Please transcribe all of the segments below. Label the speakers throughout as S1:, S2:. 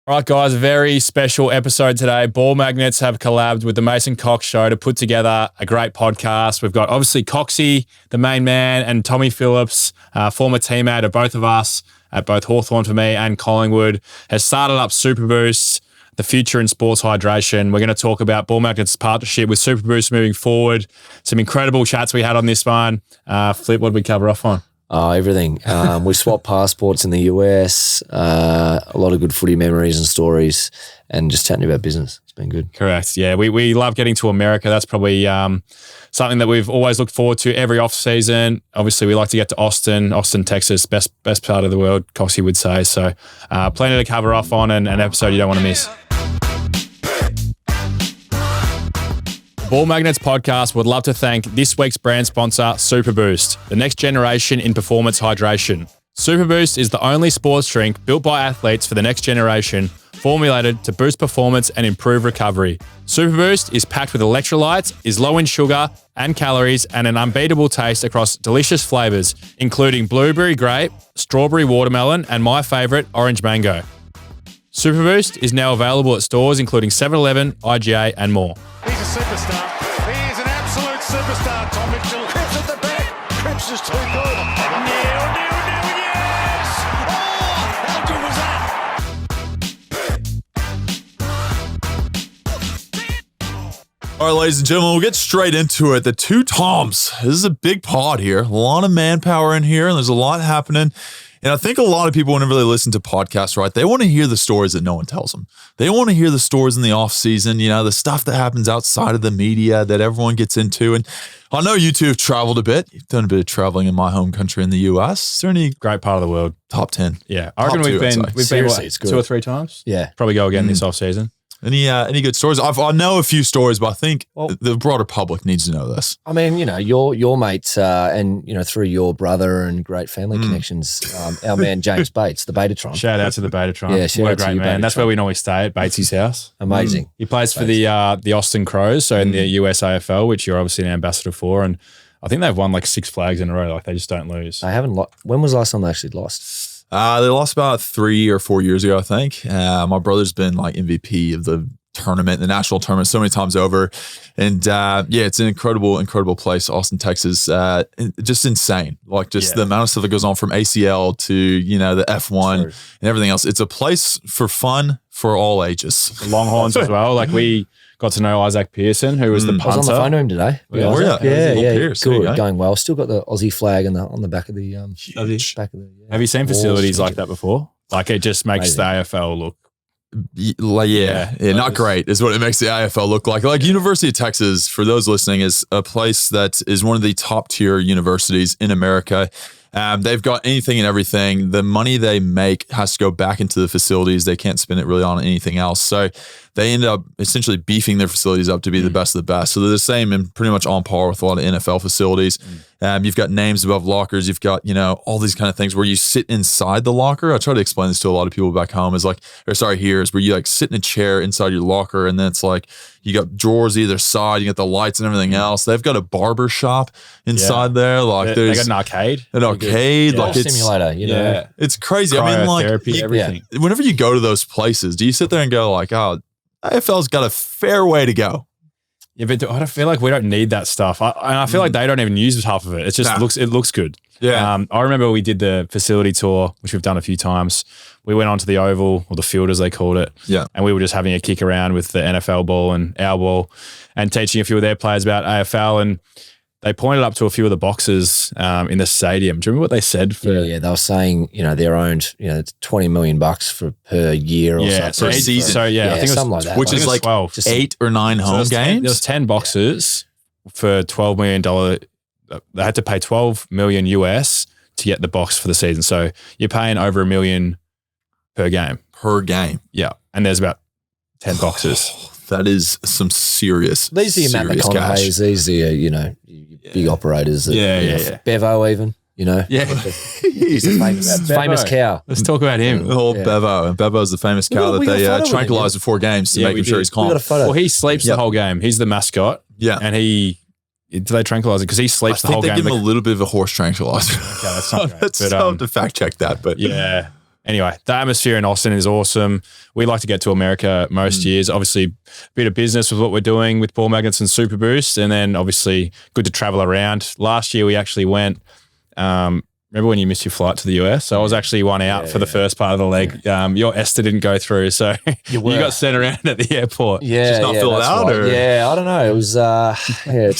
S1: All right, guys, a very special episode today. Ball Magnets have collabed with the Mason Cox Show to put together a great podcast. We've got obviously Coxy, the main man, and Tommy Phillips, former teammate of both of us at both Hawthorn for me and Collingwood, has started up Super Boost, the future in sports hydration. We're going to talk about Ball Magnets' partnership with Super Boost moving forward. Some incredible chats we had on this one. Flip, what did we cover off on?
S2: Everything. We swapped passports in the US, a lot of good footy memories and stories, and just chatting about business. It's been good.
S1: Correct. Yeah, we love getting to America. That's probably something that we've always looked forward to every off season. Obviously, we like to get to Austin, Texas, best part of the world, Coxy would say. So plenty to cover off on and an episode you don't want to miss. Ball Magnets podcast would love to thank this week's brand sponsor, Super Boost, the next generation in performance hydration. Super Boost is the only sports drink built by athletes for the next generation, formulated to boost performance and improve recovery. Super Boost is packed with electrolytes, is low in sugar and calories, and an unbeatable taste across delicious flavors, including blueberry grape, strawberry watermelon, and my favorite, orange mango. Super Boost is now available at stores including 7-Eleven, IGA, and more.
S3: He's a superstar. He is an absolute superstar, Tom Mitchell. Cripps at the back. Cripps is too good. Yes! Oh, how good was that?
S4: All right, ladies and gentlemen, we'll get straight into it. The two Toms. This is a big pod here. A lot of manpower in here, and there's a lot happening. And I think a lot of people, when they really listen to podcasts, right, they want to hear the stories that no one tells them. They want to hear the stories in the off season, you know, the stuff that happens outside of the media that everyone gets into. And I know you two have traveled a bit. You've done a bit of traveling in my home country in the US. Is there any
S1: Great part of the world.
S4: top 10?
S1: Yeah. I reckon we've been what,
S2: it's good.
S1: 2 or 3 times?
S2: Yeah.
S1: Probably go again this off season.
S4: Any good stories? I know a few stories, but I think the broader public needs to know this.
S2: I mean, you know, your mates, and, you know, through your brother and great family connections, our man James Bates, the Betatron.
S1: Shout out to the Betatron.
S2: Yeah, shout
S1: what a
S2: out to
S1: great
S2: you,
S1: man. That's
S2: Betatron.
S1: where we normally stay, at Batesy's house.
S2: Amazing.
S1: He plays for the Austin Crows, so in the US AFL, which you're obviously an ambassador for. And I think they've won like 6 flags in a row. Like they just don't lose.
S2: They haven't when was the last time they actually lost?
S4: They lost about 3 or 4 years ago, I think. My brother's been like MVP of the tournament, the national tournament, so many times over. And it's an incredible place, Austin, Texas. Just insane. Like just the amount of stuff that goes on from ACL to, you know, the F1 and everything else. It's a place for fun for all ages.
S1: The Longhorns as well. Like we got to know Isaac Pearson, who was the punter.
S2: I was on the phone to him today.
S4: Were you?
S2: Yeah.
S4: Pierce, there you
S2: Good,
S4: go.
S2: going well. Still got the Aussie flag on the back of the
S4: Huge.
S2: back of the.
S1: Have you seen facilities like that before? Like it just makes the AFL look.
S4: Not great is what it makes the AFL look like. Like University of Texas, for those listening, is a place that is one of the top tier universities in America. They've got anything and everything. The money they make has to go back into the facilities. They can't spend it really on anything else. So they end up essentially beefing their facilities up to be the best of the best. So they're the same and pretty much on par with a lot of NFL facilities. You've got names above lockers. You've got, you know, all these kind of things where you sit inside the locker. I try to explain this to a lot of people back home is where you like sit in a chair inside your locker, and then it's like you got drawers either side, you got the lights and everything else. They've got a barber shop inside there. Like
S1: They got an arcade.
S4: Like it's
S2: simulator, you know.
S1: Yeah.
S4: It's crazy. I mean, like
S1: Cryotherapy, everything.
S4: whenever you go to those places, do you sit there and go like, oh, AFL's got a fair way to go?
S1: Yeah, but I don't feel like we don't need that stuff. I feel like they don't even use half of it. It just looks good.
S4: Yeah.
S1: I remember we did the facility tour, which we've done a few times. We went onto the oval, or the field as they called it.
S4: Yeah.
S1: And we were just having a kick around with the NFL ball and our ball and teaching a few of their players about AFL. And they pointed up to a few of the boxes in the stadium. Do you remember what they said?
S2: Yeah, they were saying, you know, they're owned, you know, it's $20 million per year or something.
S4: per season.
S1: So I think it was
S2: something like that.
S4: Which is like
S1: 12.
S4: 8 or 9 home games.
S1: There was 10 boxes for $12 million. They had to pay $12 million US to get the box for the season. So you're paying over $1 million per game.
S4: Yeah.
S1: And there's about 10 boxes.
S4: That is some serious.
S2: These are your Matt McConaughey's. These are your, you know, big operators. Bevo even, you know.
S1: Yeah.
S2: He's a famous cow.
S1: Let's talk about him.
S4: The whole Bevo. And Bevo's the famous cow that they tranquilize before games to make sure he's calm.
S2: We got a photo.
S1: Well, he sleeps the whole game. He's the mascot.
S4: Yeah.
S1: And do they tranquilize it? Because he sleeps the whole game.
S4: I think they give him a little bit of a horse tranquilizer.
S1: Okay, that's not great.
S4: I'll have to fact check that. But
S1: yeah. anyway, the atmosphere in Austin is awesome. We like to get to America most years. Obviously, a bit of business with what we're doing with Ball Magnets and Super Boost, and then obviously good to travel around. Last year, we actually went. Remember when you missed your flight to the US? So I was actually one out for the first part of the leg. Your Esther didn't go through, so you got sent around at the airport.
S2: Yeah,
S4: just not filled out,
S2: right.
S4: or
S2: yeah, I don't know. It was it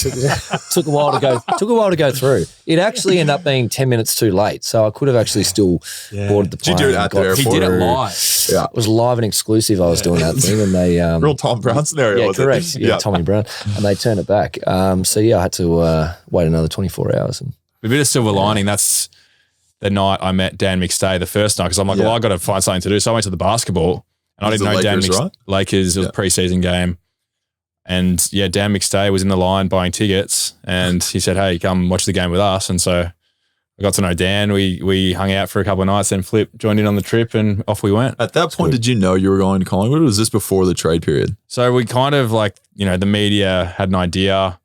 S2: took a while to go. Took a while to go through. It actually ended up being 10 minutes too late, so I could have actually still boarded the plane.
S4: Did you do it at the airport?
S1: He did it live.
S4: Yeah,
S2: it was live and exclusive. I was doing that thing, and they
S4: real Tom Brown scenario.
S2: yeah,
S4: was
S2: correct.
S4: It?
S2: Yeah, Tommy Brown, and they turned it back. So yeah, I had to wait another 24 hours. And
S1: A bit of silver lining. That's the night I met Dan McStay the first night because I'm like, well, I got to find something to do. So I went to the basketball and I didn't know Dan
S4: Lakers, right?
S1: Lakers. It was a preseason game. And yeah, Dan McStay was in the line buying tickets and he said, hey, come watch the game with us. And so I got to know Dan. We hung out for a couple of nights, then Flip joined in on the trip and off we went.
S4: At that point, did you know you were going to Collingwood, or was this before the trade period?
S1: So we kind of like, the media had an idea.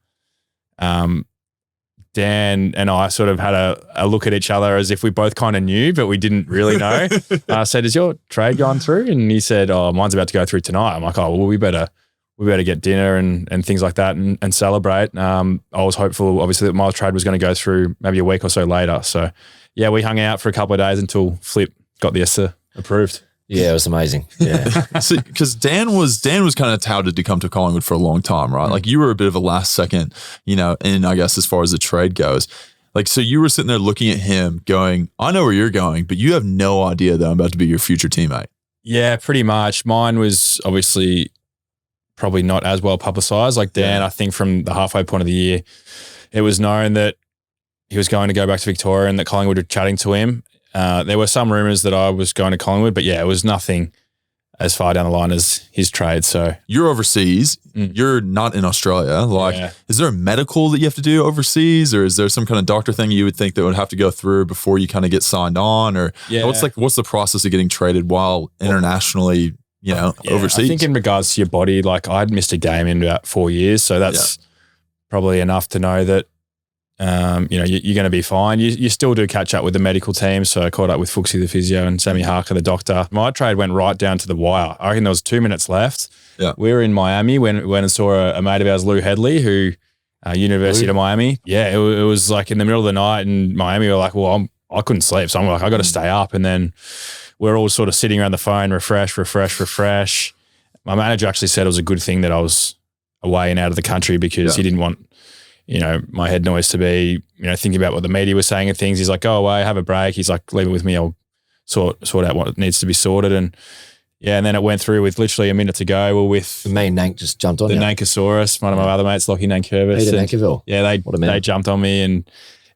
S1: Dan and I sort of had a look at each other as if we both kind of knew, but we didn't really know. I said, "Is your trade gone through?" And he said, "Oh, mine's about to go through tonight." I'm like, "Oh, well, we better get dinner and things like that and celebrate." I was hopeful, obviously, that my trade was going to go through maybe a week or so later. So, yeah, we hung out for a couple of days until Flip got the ESTA approved.
S2: yeah, it was amazing. Yeah,
S4: Because Dan was kind of touted to come to Collingwood for a long time, right? Like you were a bit of a last second, and I guess as far as the trade goes. Like, so you were sitting there looking at him going, I know where you're going, but you have no idea that I'm about to be your future teammate.
S1: Yeah, pretty much. Mine was obviously probably not as well publicized. Like Dan, I think from the halfway point of the year, it was known that he was going to go back to Victoria and that Collingwood were chatting to him. There were some rumours that I was going to Collingwood, but yeah, it was nothing as far down the line as his trade. So
S4: you're overseas. You're not in Australia. Like, is there a medical that you have to do overseas, or is there some kind of doctor thing you would think that would have to go through before you kind of get signed on? Or what's the process of getting traded while internationally, overseas?
S1: I think in regards to your body, like I'd missed a game in about 4 years, so that's probably enough to know that. You're going to be fine. You still do catch up with the medical team. So I caught up with Fuxie, the physio, and Sammy Harker, the doctor. My trade went right down to the wire. I reckon there was 2 minutes left.
S4: Yeah.
S1: We were in Miami when and saw a mate of ours, Lou Headley, who University of Miami. Yeah, it was like in the middle of the night in Miami. We were like, well, I couldn't sleep. So I'm like, I got to stay up. And then we're all sort of sitting around the phone, refresh. My manager actually said it was a good thing that I was away and out of the country because he didn't want my head noise to be, thinking about what the media was saying and things. He's like, go away, have a break. He's like, leave it with me. I'll sort out what needs to be sorted. And and then it went through with literally a minute to go. We're with
S2: me and Nank just jumped on
S1: the
S2: you.
S1: Nankosaurus, one of my other mates, Lockie Nankervis.
S2: Peter Nankerville.
S1: Yeah, they jumped on me and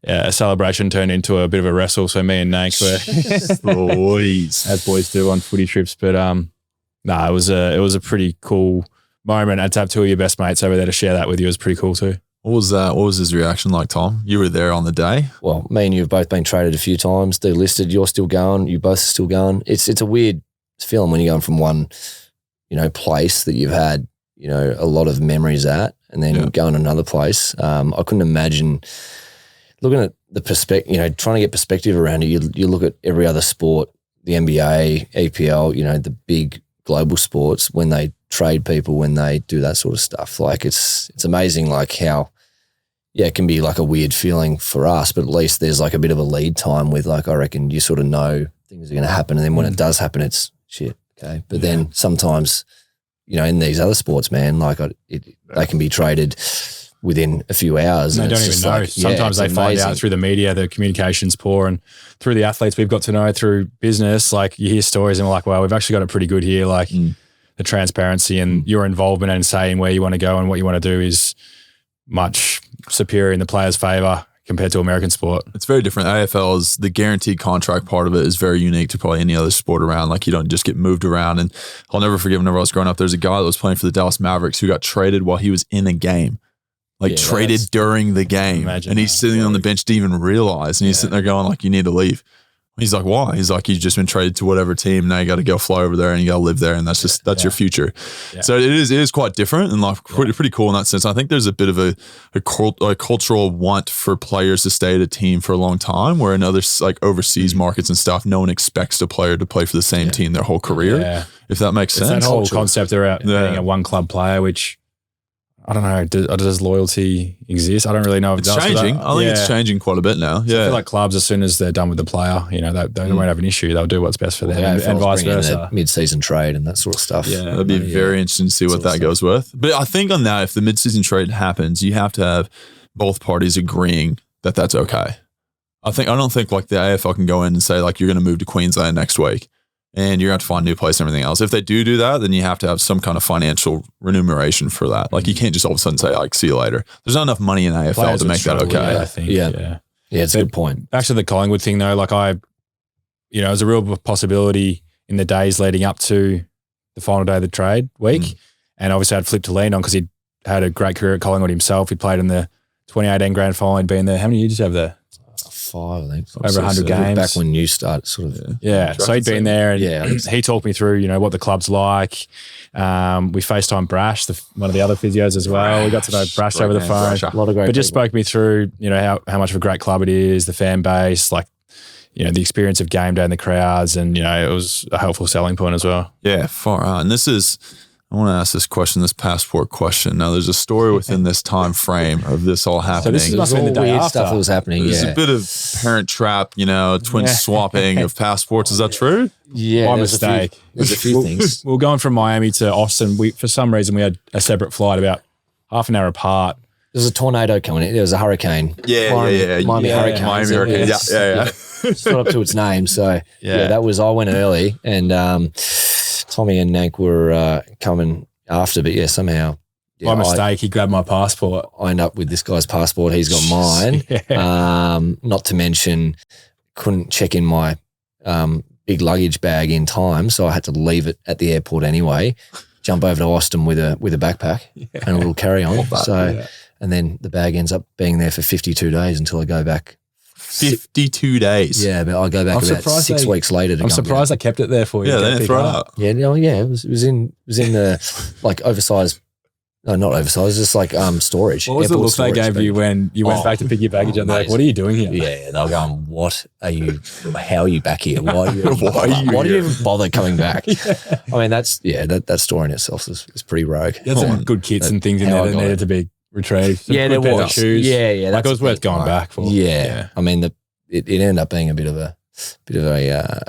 S1: a celebration turned into a bit of a wrestle. So me and Nank were boys, as boys do on footy trips. But it was a pretty cool moment. And to have two of your best mates over there to share that with you was pretty cool too.
S4: What was that? What was his reaction like, Tom? You were there on the day.
S2: Well, me and you have both been traded a few times. Delisted. You're still going. You both are still going. It's a weird feeling when you're going from one, place that you've had, a lot of memories at, and then going to another place. I couldn't imagine looking at the perspective. Trying to get perspective around it. You look at every other sport, the NBA, EPL. The big global sports when they trade people, when they do that sort of stuff. Like it's amazing, like how. Yeah, it can be like a weird feeling for us, but at least there's like a bit of a lead time with like, I reckon you sort of know things are going to happen. And then when it does happen, it's shit. Okay. But then sometimes, in these other sports, man, like they can be traded within a few hours.
S1: And they don't even know.
S2: Like,
S1: sometimes they find out through the media, the communication's poor, and through the athletes we've got to know through business, like you hear stories and we're like, well, we've actually got it pretty good here. Like the transparency and your involvement and saying where you want to go and what you want to do is much superior in the player's favour compared to American sport.
S4: It's very different. AFL is the guaranteed contract part of it is very unique to probably any other sport around. Like you don't just get moved around. And I'll never forget whenever I was growing up, there's a guy that was playing for the Dallas Mavericks who got traded while he was in a game. Traded during the game. And he's sitting on the bench, didn't even realize. And he's sitting there going like, you need to leave. He's like, why? He's like, you've just been traded to whatever team. Now you got to go fly over there and you got to live there. And that's your future. Yeah. So it is quite different and like pretty cool in that sense. I think there's a bit of a cultural want for players to stay at a team for a long time, where in other like overseas markets and stuff, no one expects a player to play for the same team their whole career, if that makes sense.
S1: That whole concept around being a one club player, which I don't know, does loyalty exist? I don't really know if
S4: it's changing. I think it's changing quite a bit now.
S1: So I feel like clubs, as soon as they're done with the player, they won't have an issue. They'll do what's best for them, and vice versa.
S2: Mid-season trade and that sort of stuff.
S4: Yeah, that'd be very interesting to see what that goes with. But I think on that, if the mid-season trade happens, you have to have both parties agreeing that that's okay. I don't think like the AFL can go in and say like you're going to move to Queensland next week and you're going to have to find a new place and everything else. If they do that, then you have to have some kind of financial remuneration for that. Like you can't just all of a sudden say like, see you later. There's not enough money in AFL Players to make that okay.
S1: I think.
S2: Yeah, it's a good point.
S1: Back to the Collingwood thing though, like it was a real possibility in the days leading up to the final day of the trade week. And obviously I had Flip to lean on because he'd had a great career at Collingwood himself. He played in the 2018 grand final. He'd been there. How many years did you have there?
S2: 5, I think.
S1: Over 100 games.
S2: Back when you started, sort of.
S1: Yeah. So he'd been there and he talked me through, what the club's like. We FaceTime Brash, one of the other physios as well. We got to know Brash over the phone.
S2: A lot of great
S1: But just spoke me through, how much of a great club it is, the fan base, like, the experience of game day in the crowds, and, it was a helpful selling point as well.
S4: Yeah, far out. And I want to ask this question, this passport question. Now, there's a story within this time frame of this all happening.
S1: So this must have been the day after.
S2: Stuff that was happening.
S4: There's a bit of parent trap, twin swapping of passports. Is that true?
S2: Yeah,
S1: my mistake.
S2: There's a few things.
S1: We were going from Miami to Austin. For some reason, we had a separate flight about half an hour apart.
S2: There was a tornado coming in. There was a hurricane. Miami Hurricane.
S4: Miami Hurricane. Yeah.
S2: Stood up to its name. So I went early, and Tommy and Nank were coming after, but somehow.
S1: My mistake, he grabbed my passport.
S2: I end up with this guy's passport. He's got mine. Not to mention, couldn't check in my big luggage bag in time, so I had to leave it at the airport anyway. Jump over to Austin with a backpack and a little carry-on. And then the bag ends up being there for 52 days until I go back.
S4: 52 days.
S2: Yeah, but I go back about 6 weeks later.
S1: I'm surprised I kept it there for you.
S4: Yeah, they didn't throw it out.
S2: Yeah, it was in the like oversized. No, not oversized. Just like storage.
S1: What was the look they gave you when you went back to pick your baggage up? They're like, "What are you doing here?"
S2: Yeah, they were going, "What are you? How are you back here? Why do you even bother coming back?" I mean, that story in itself is pretty rogue.
S1: There's some good kits and things in there that needed to be retrieved.
S2: There was.
S1: Shoes.
S2: Yeah.
S1: Like it was worth going back for.
S2: Yeah. I mean, it ended up being a bit of a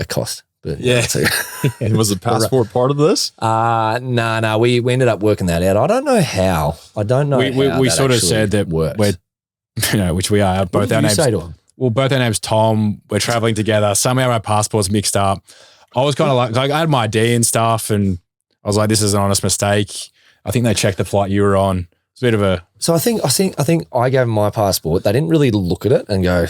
S2: cost. But
S4: was the passport part of this?
S2: No. We ended up working that out. I don't know how.
S1: We sort of said that
S2: works.
S1: We're, which we are. Both our names. Say to him? Well, both our names Tom. We're traveling together. Somehow our passports mixed up. I was kind of like I had my ID and stuff, and I was like, this is an honest mistake. I think they checked the flight you were on. It's a bit of a.
S2: So I think I gave them my passport. They didn't really look at it and go.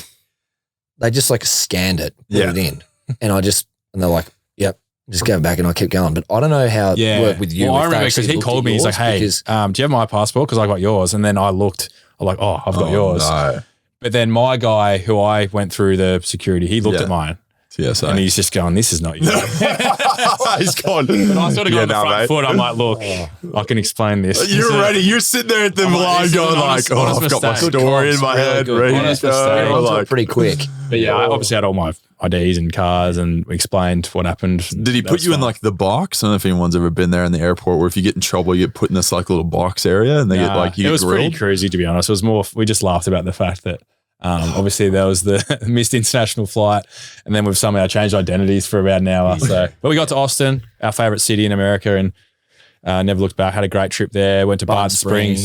S2: They just like scanned it, put it in, and they're like, "Yep, just go back." And I kept going, but I don't know how it worked with you.
S1: Well, I remember because he called me. He's like, "Hey, do you have my passport? Because I got yours." And then I looked. I'm like, "Oh, I've got yours." No. But then my guy, who I went through the security, he looked at mine.
S4: TSA.
S1: And he's just going, this is not you.
S4: He's gone.
S1: And I sort of got on the front foot. I'm like, look, I can explain this.
S4: You're ready. You're sitting there at the line going like, I've got my story in my head. Ready to go.
S2: Pretty quick.
S1: But yeah, I obviously had all my IDs and cars and we explained what happened.
S4: Did he put you in like the box? I don't know if anyone's ever been there in the airport where if you get in trouble, you get put in this like little box area and they get like, you get grilled.
S1: It was pretty cruisy, to be honest. It was more, we just laughed about the fact that obviously there was the missed international flight and then we've somehow changed identities for about an hour. So, but we got to Austin, our favorite city in America, and never looked back. Had a great trip there. Went to Barton Springs.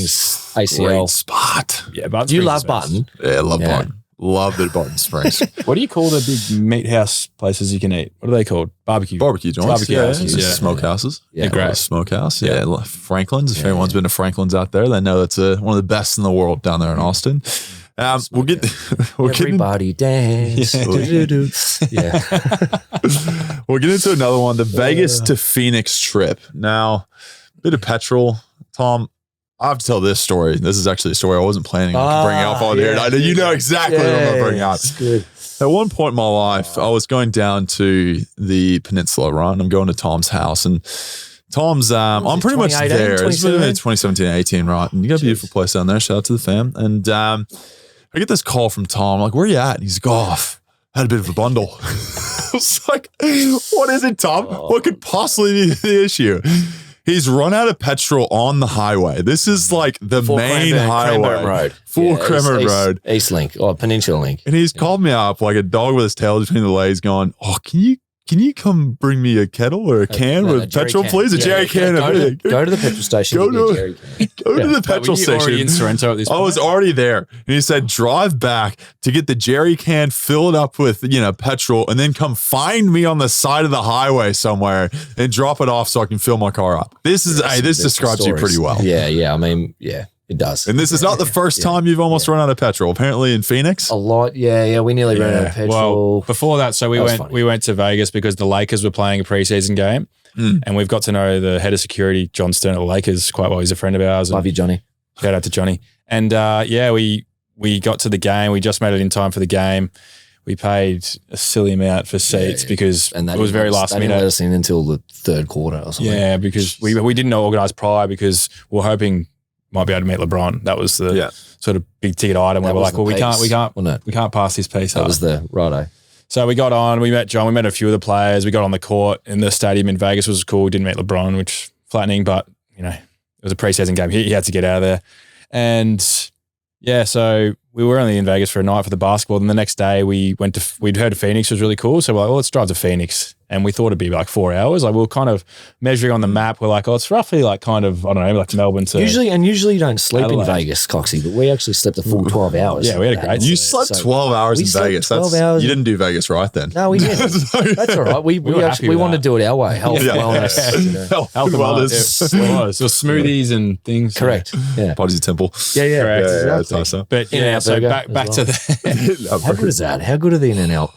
S2: ACL.
S4: Great spot.
S1: Yeah, Barton
S2: You
S1: Springs
S2: love Barton?
S4: Yeah, I love Barton. Love the Barton Springs.
S1: What do you call the big meat house places you can eat? What are they called? Barbecue
S4: joints.
S1: Barbecue houses.
S4: Yeah. Smokehouses.
S2: Yeah,
S4: great. Smokehouse. Yeah. Franklin's. If anyone's been to Franklin's out there, they know it's one of the best in the world down there in Austin. We'll get
S2: everybody dance.
S4: Yeah. We'll get into another one. The Vegas to Phoenix trip. Now, bit of petrol. Tom, I have to tell this story. This is actually a story I wasn't planning on bringing up on here. I know you know exactly what I'm going to bring up.
S2: It's good.
S4: At one point in my life, I was going down to the peninsula, right? And I'm going to Tom's house, and Tom's, I'm pretty much there. It's 2017, 18, right? And you got a beautiful place down there. Shout out to the fam. And I get this call from Tom. I'm like, where are you at? And he's like, oh, I had a bit of a bundle. I was like, what is it, Tom? What could possibly be the issue? He's run out of petrol on the highway. This is like the main highway.
S2: Road.
S4: Cranbourne Road.
S2: East Link or Peninsula Link.
S4: And he's called me up like a dog with his tail between the legs going, oh, can you come bring me a kettle or a can with petrol, please? A jerry can.
S2: Go to the petrol station.
S4: Go to the petrol station.
S1: In Sorrento at this point?
S4: I was already there. And he said, drive back to get the jerry can, fill it up with, petrol, and then come find me on the side of the highway somewhere and drop it off so I can fill my car up. This describes you pretty well.
S2: Yeah. I mean, yeah. It does.
S4: And this is not the first time you've almost run out of petrol. Apparently in Phoenix.
S2: A lot. Yeah. We nearly ran out of petrol.
S1: Well, before that, so we went to Vegas because the Lakers were playing a preseason game. And we've got to know the head of security, John Stern at the Lakers, quite well. He's a friend of ours.
S2: Love you, Johnny.
S1: Shout out to Johnny. And we got to the game. We just made it in time for the game. We paid a silly amount for seats because it was very last minute.
S2: They didn't let us in until the third quarter or something.
S1: Yeah, because we didn't organise prior because we were hoping might be able to meet LeBron. That was the sort of big ticket item. We were like, well, we can't pass this piece up.
S2: That was the righto.
S1: So we got on, we met John, we met a few of the players, we got on the court in the stadium in Vegas, was cool. Didn't meet LeBron, which flattening, but it was a preseason game. He had to get out of there. And so we were only in Vegas for a night for the basketball. And the next day we'd heard of Phoenix was really cool. So we're like, well, let's drive to Phoenix. And we thought it'd be like 4 hours. Like we were kind of measuring on the map. We're like, oh, it's roughly like kind of, I don't know, like Melbourne to
S2: usually you don't sleep Adelaide. In Vegas, Coxy, but we actually slept a full 12 hours.
S1: Yeah, we had a great
S4: You slept 12 hours in Vegas.
S2: 12 hours.
S4: You didn't do Vegas right then.
S2: No, we didn't. That's all right. We wanted to do it our way. Health, wellness.
S4: Health and wellness.
S1: It was smoothies and things.
S2: Correct. Yeah.
S4: Body's a temple.
S2: Yeah.
S1: Correct.
S2: Exactly.
S4: Nice, huh?
S1: But so back to the
S2: How good is that? How good are the In-N-Out?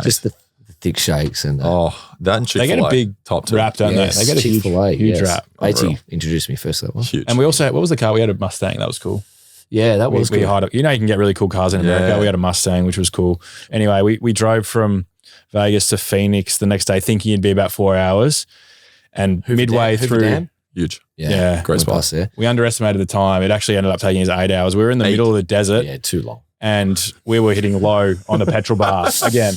S2: Just the thick shakes and
S4: that and Chick-fil-A.
S1: They get a big
S4: top
S1: wrap, don't they? They get a huge wrap.
S2: AT introduced me first to that one.
S4: Huge.
S1: And we also had, what was the car? We had a Mustang. That was cool.
S2: Yeah, that was
S1: we
S2: cool.
S1: hired you can get really cool cars in America.
S4: Yeah.
S1: We had a Mustang, which was cool. Anyway, we drove from Vegas to Phoenix the next day thinking it'd be about 4 hours. And midway through...
S2: Dam?
S4: Huge.
S2: Yeah.
S4: Great spot.
S2: There.
S1: We underestimated the time. It actually ended up taking us 8 hours. We were in the middle of the desert.
S2: Yeah, too long.
S1: And we were hitting low on the petrol bar again.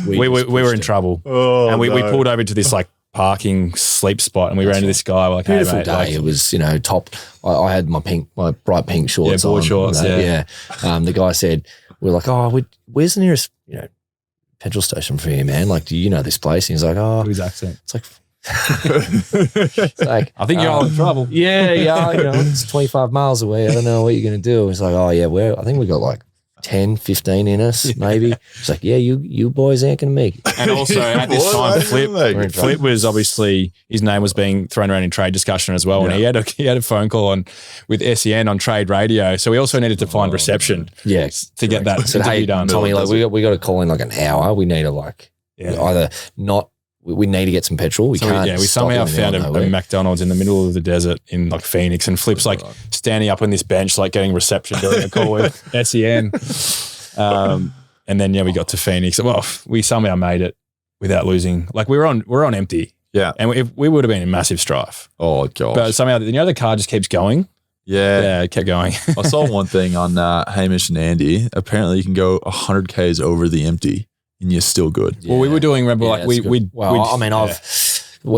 S1: We were in trouble.
S4: Oh,
S1: and we pulled over to this like parking sleep spot and we ran into this guy. We're like, hey,
S2: beautiful
S1: mate,
S2: day. It was, top. I had my bright pink shorts
S1: board
S2: on.
S1: shorts,
S2: yeah. The guy said, we're like, where's the nearest, petrol station for you, man? Like, do you know this place? And he's like,
S1: his accent.
S2: It's like, it's like,
S1: I think you're all in trouble.
S2: Yeah, it's 25 miles away. I don't know what you're going to do. It's like, I think we got like 10, 15 in us, maybe. It's like, you boys ain't going to make it.
S1: And also at this time, Flip was obviously, his name was being thrown around in trade discussion as well. Yeah. And he had a phone call with SEN on trade radio. So we also needed to find reception to get that interview done.
S2: Tommy, we got to call in like an hour. We need to either not, we need to get some petrol. We
S1: somehow found a McDonald's in the middle of the desert in like Phoenix, and Flip's like standing up on this bench, like getting reception during a call with SEN. And then we got to Phoenix. Well, we somehow made it without losing. Like we're on empty.
S4: Yeah,
S1: and we would have been in massive strife.
S4: Oh gosh!
S1: But somehow the car just keeps going. Yeah, it kept going.
S4: I saw one thing on Hamish and Andy. Apparently, you can go 100 Ks over the empty. And you're still good.
S1: Yeah. Well, we were doing, remember, what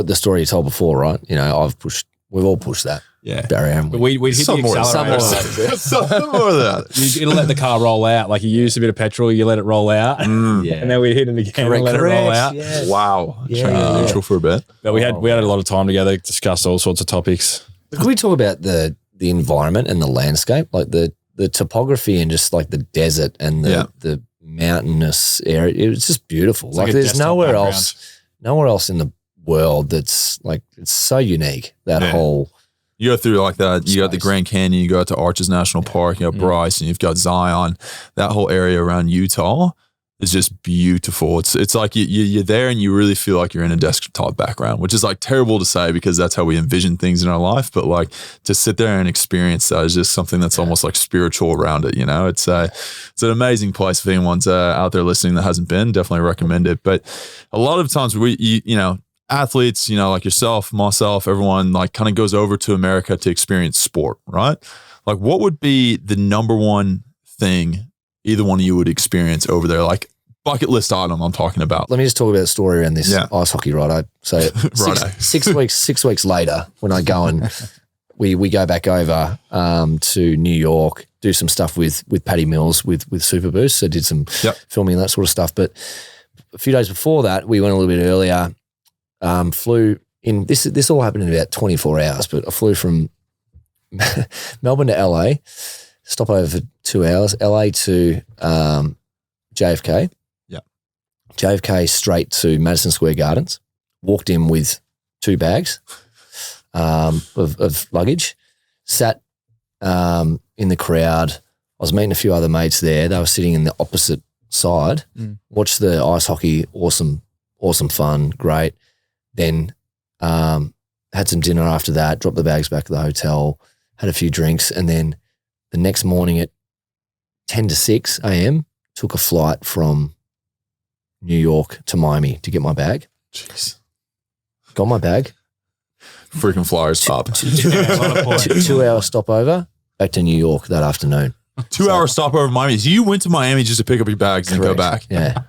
S2: the story you told before, right? We've all pushed that barrier, haven't we?
S1: But we'd hit the accelerator.
S4: Some more of that.
S1: It'll let the car roll out. Like you use a bit of petrol, you let it roll out. And then we hit it again and let it roll out.
S2: Yeah.
S4: Wow. Neutral for a bit.
S1: But we had a lot of time together, discussed all sorts of topics.
S2: Can we talk about the environment and the landscape? Like the topography and just like the desert and the mountainous area. It was just beautiful. Like there's nowhere else in the world that's like, it's so unique. That whole.
S4: You go through like that. You got the Grand Canyon. You go out to Arches National Park. You got Bryce, and you've got Zion. That whole area around Utah is just beautiful. It's like you're there and you really feel like you're in a desktop background, which is like terrible to say because that's how we envision things in our life. But like to sit there and experience that is just something that's almost like spiritual around it. You know, it's an amazing place. If anyone's out there listening that hasn't been, definitely recommend it. But a lot of times you know, athletes, you know, like yourself, myself, everyone like kind of goes over to America to experience sport, right? Like what would be the number one thing either one of you would experience over there, like bucket list item I'm talking about?
S2: Let me just talk about the story around this ice hockey, right? So six weeks later, when I go and we go back over to New York, do some stuff with Paddy Mills with Super Boost. So did some filming and that sort of stuff. But a few days before that, we went a little bit earlier, flew in, this all happened in about 24 hours, but I flew from Melbourne to LA, stop over for 2 hours, LA to JFK.
S4: Yeah.
S2: JFK straight to Madison Square Gardens. Walked in with 2 bags of luggage. Sat in the crowd. I was meeting a few other mates there. They were sitting in the opposite side. Watched the ice hockey. Awesome fun. Great. Then had some dinner after that. Dropped the bags back at the hotel. Had a few drinks, and then the next morning at 10 to 6 a.m., took a flight from New York to Miami to get my bag.
S4: Jeez.
S2: Got my bag.
S4: Freaking Flyers pop.
S2: 2 hour stopover, back to New York that afternoon.
S4: 2 hour stopover in Miami. So you went to Miami just to pick up your bags and go back.
S2: Yeah.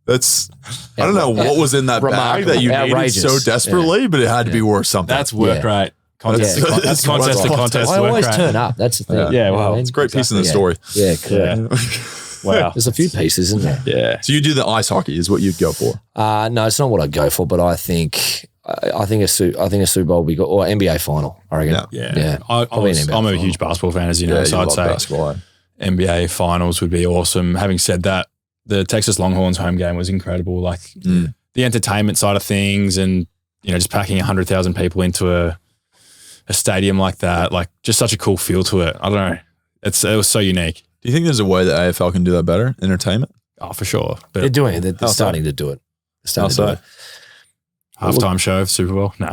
S4: That's, I don't know what was in that bag that you needed so desperately, but it had to be worth something.
S1: That's work rate. Contest to contest.
S2: I always turn up. That's the thing.
S1: Yeah, wow.
S4: It's a great piece in the story.
S2: Yeah, correct.
S1: Wow.
S2: There's a few pieces, isn't there?
S1: Yeah.
S4: So you do the ice hockey is what you'd go for?
S2: No, it's not what I'd go for, but I think a Super Bowl would be good, or NBA final, I reckon.
S1: Yeah. I'm a huge basketball fan, as you know, so I'd say basketball. NBA finals would be awesome. Having said that, the Texas Longhorns home game was incredible. Like the entertainment side of things and, you know, just packing 100,000 people into a stadium like that, like just such a cool feel to it. I don't know. It was so unique.
S4: Do you think there's a way that AFL can do that better? Entertainment?
S1: Oh, for sure. But
S2: they're doing it. They're starting to do it.
S1: Halftime show of Super Bowl? No.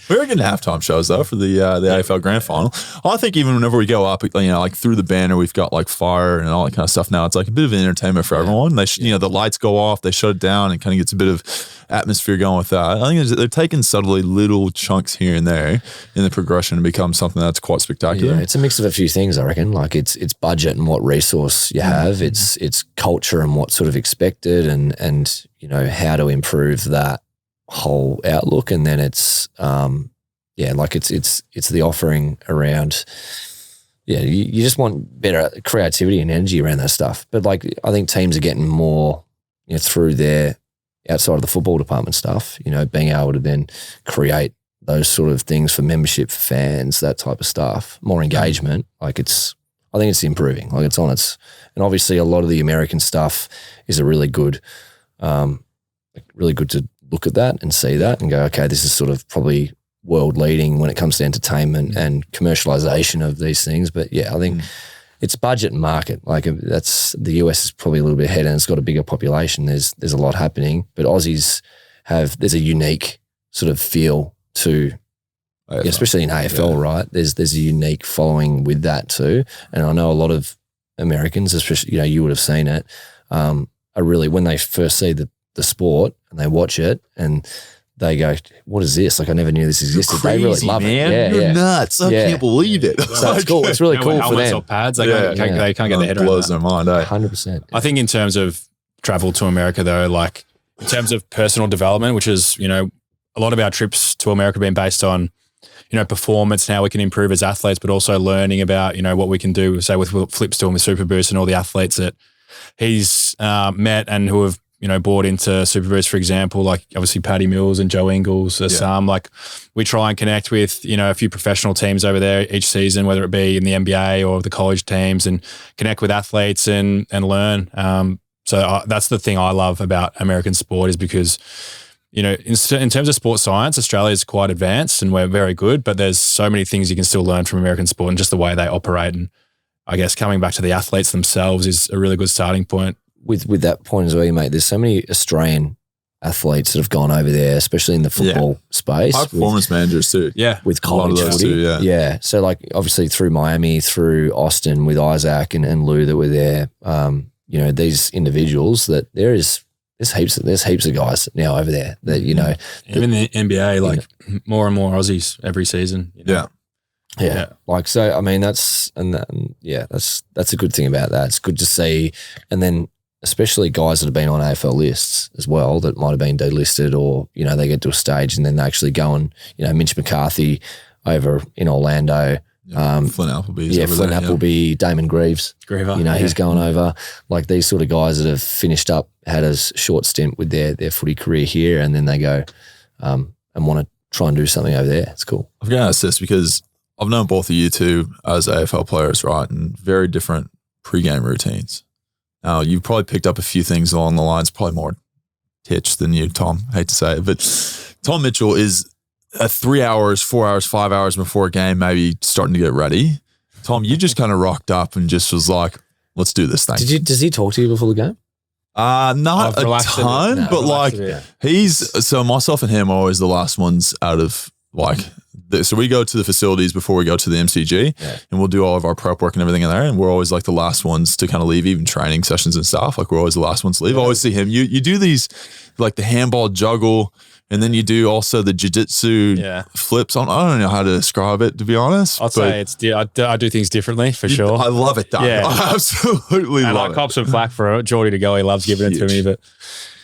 S4: We were getting halftime shows though for the AFL Grand Final. I think even whenever we go up, you know, like through the banner, we've got like fire and all that kind of stuff now. It's like a bit of an entertainment for everyone. They, you know, the lights go off, they shut it down, and kind of gets a bit of atmosphere going with that. I think they're taking subtly little chunks here and there in the progression to become something that's quite spectacular.
S2: Yeah, it's a mix of a few things, I reckon. Like it's budget and what resource you have. It's culture and what's sort of expected, and you know how to improve that whole outlook. And then it's like it's the offering around. Yeah, you just want better creativity and energy around that stuff. But like I think teams are getting more, you know, through their outside of the football department stuff, you know, being able to then create those sort of things for membership, for fans, that type of stuff, more engagement. Like I think it's improving. Like it's on its, and obviously a lot of the American stuff is a really good to look at that and see that and go, okay, this is sort of probably world leading when it comes to entertainment and commercialization of these things. But yeah, I think it's budget and market. Like that's, the US is probably a little bit ahead and it's got a bigger population. There's a lot happening, but Aussies there's a unique sort of feel to, especially in AFL, right? There's a unique following with that too. And I know a lot of Americans, especially, you know, you would have seen it, are really, when they first see the sport and they watch it and they go, what is this? Like I never knew this existed.
S4: Crazy,
S2: they really love
S4: man.
S2: it. Yeah,
S4: You're nuts. I can't believe it.
S2: So it's cool. It's really cool for them.
S1: Or pads, they can't get their head around
S4: blows
S1: that.
S4: their mind.
S2: 100%.
S1: I think in terms of travel to America though, like in terms of personal development, which is, you know, a lot of our trips to America have been based on, you know, performance and how we can improve as athletes, but also learning about, you know, what we can do, say with what Phillips doing with Super Boost and all the athletes that he's met and who have, you know, bought into Super Boost, for example, like obviously Paddy Mills and Joe Ingles, some, like we try and connect with, you know, a few professional teams over there each season, whether it be in the NBA or the college teams, and connect with athletes and learn. So that's the thing I love about American sport, is because, you know, in terms of sports science, Australia is quite advanced and we're very good, but there's so many things you can still learn from American sport and just the way they operate. And I guess coming back to the athletes themselves is a really good starting point.
S2: with that point as well, you mate, there's so many Australian athletes that have gone over there, especially in the football space.
S4: High performance managers too.
S1: Yeah.
S2: With college footy.
S4: Too,
S2: yeah. So like obviously through Miami, through Austin with Isaac and Lou that were there, these individuals that there's heaps of guys now over there that,
S1: even the NBA, like more and more Aussies every season.
S2: Yeah. Like, so, I mean, that's a good thing about that. It's good to see. And then especially guys that have been on AFL lists as well that might have been delisted or, they get to a stage and then they actually go and, Mitch McCarthy over in Orlando.
S4: Flynn Appleby.
S2: Flynn Appleby, Damon Greaves. He's going over. Like these sort of guys that have finished up, had a short stint with their footy career here and then they go and want to try and do something over there. It's cool.
S4: I've got to ask this because I've known both of you two as AFL players, right? And very different pre-game routines. Now, you've probably picked up a few things along the lines, probably more Titch than you, Tom. I hate to say it, but Tom Mitchell is 3 hours, 4 hours, 5 hours before a game, maybe starting to get ready. Tom, you just kind of rocked up and just was like, let's do this thing.
S2: Does he talk to you before the game?
S4: Not a ton, but like so myself and him are always the last ones out of like, so we go to the facilities before we go to the MCG and we'll do all of our prep work and everything in there. And we're always like the last ones to kind of leave, even training sessions and stuff. Like we're always the last ones to leave. I always see him. You do these like the handball juggle and then you do also the jiu-jitsu flips. I don't know how to describe it, to be honest.
S1: I'd say I do things differently for sure.
S4: I love it, though. Yeah. I absolutely
S1: and
S4: love it.
S1: I cop some flack for it. Geordie to go, he loves giving it to me, but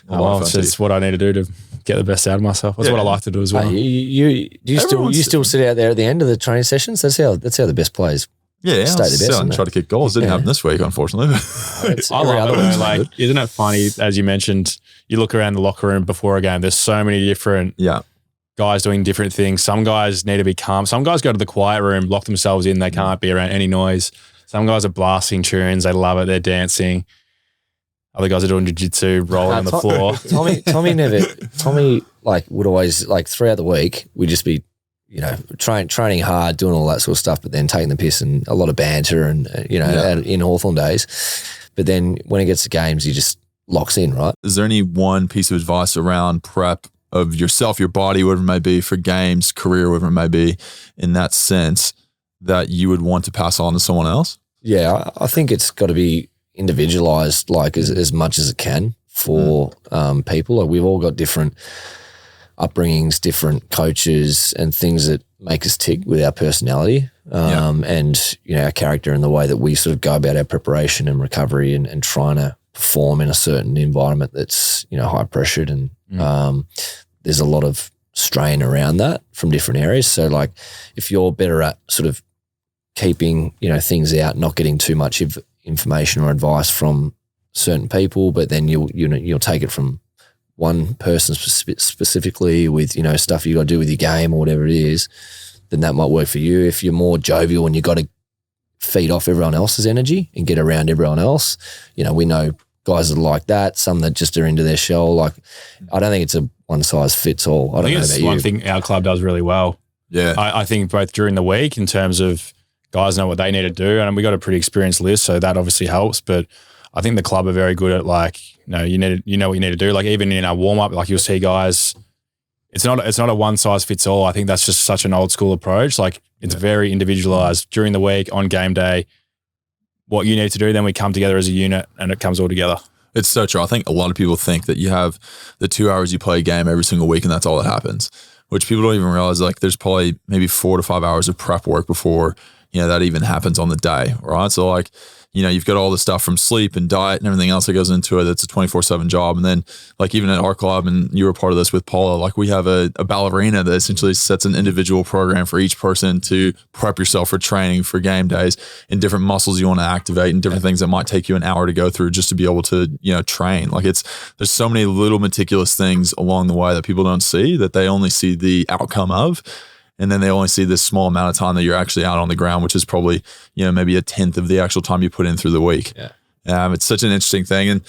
S1: it's just what I need to do to get the best out of myself. That's what I like to do as well.
S2: You still sit out there at the end of the training sessions? That's how the best players stay the best.
S4: Try to kick goals. Didn't happen this week, unfortunately.
S1: I love it. Like, isn't it funny, as you mentioned, you look around the locker room before a game, there's so many different guys doing different things. Some guys need to be calm. Some guys go to the quiet room, lock themselves in. They can't be around any noise. Some guys are blasting tunes. They love it. They're dancing. Other guys are doing jiu-jitsu, rolling on the floor.
S2: Tommy like would always, like throughout the week, we'd just be, training hard, doing all that sort of stuff, but then taking the piss and a lot of banter and, in Hawthorn days. But then when it gets to games, he just locks in, right?
S4: Is there any one piece of advice around prep of yourself, your body, whatever it may be, for games, career, whatever it may be, in that sense that you would want to pass on to someone else?
S2: Yeah, I think it's got to be individualized, like as much as it can for people. Like we've all got different upbringings, different coaches and things that make us tick with our personality and, our character and the way that we sort of go about our preparation and recovery and trying to perform in a certain environment that's, high pressured and there's a lot of strain around that from different areas. So like if you're better at sort of keeping, things out, not getting too much information or advice from certain people, but then you'll take it from one person specifically with, stuff you got to do with your game or whatever it is, then that might work for you. If you're more jovial and you got to feed off everyone else's energy and get around everyone else, we know guys that are like that, some that just are into their shell. Like, I don't think it's a one size fits all. I don't know about you.
S1: One thing our club does really well.
S4: Yeah.
S1: I think both during the week in terms of guys know what they need to do, and we got a pretty experienced list, so that obviously helps. But I think the club are very good at like, you know what you need to do. Like even in our warm up, like you'll see guys. It's not a one size fits all. I think that's just such an old school approach. Like it's very individualized during the week on game day. What you need to do, then we come together as a unit and it comes all together.
S4: It's so true. I think a lot of people think that you have the 2 hours you play a game every single week and that's all that happens, which people don't even realize. Like there's probably maybe 4 to 5 hours of prep work before, that even happens on the day, right? So like, you've got all the stuff from sleep and diet and everything else that goes into it. That's a 24/7 job. And then like even at our club, and you were part of this with Paula, like we have a ballerina that essentially sets an individual program for each person to prep yourself for training for game days and different muscles you want to activate and different things that might take you an hour to go through just to be able to, train. Like there's so many little meticulous things along the way that people don't see, that they only see the outcome of. And then they only see this small amount of time that you're actually out on the ground, which is probably, maybe a 1/10 of the actual time you put in through the week.
S2: Yeah.
S4: It's such an interesting thing.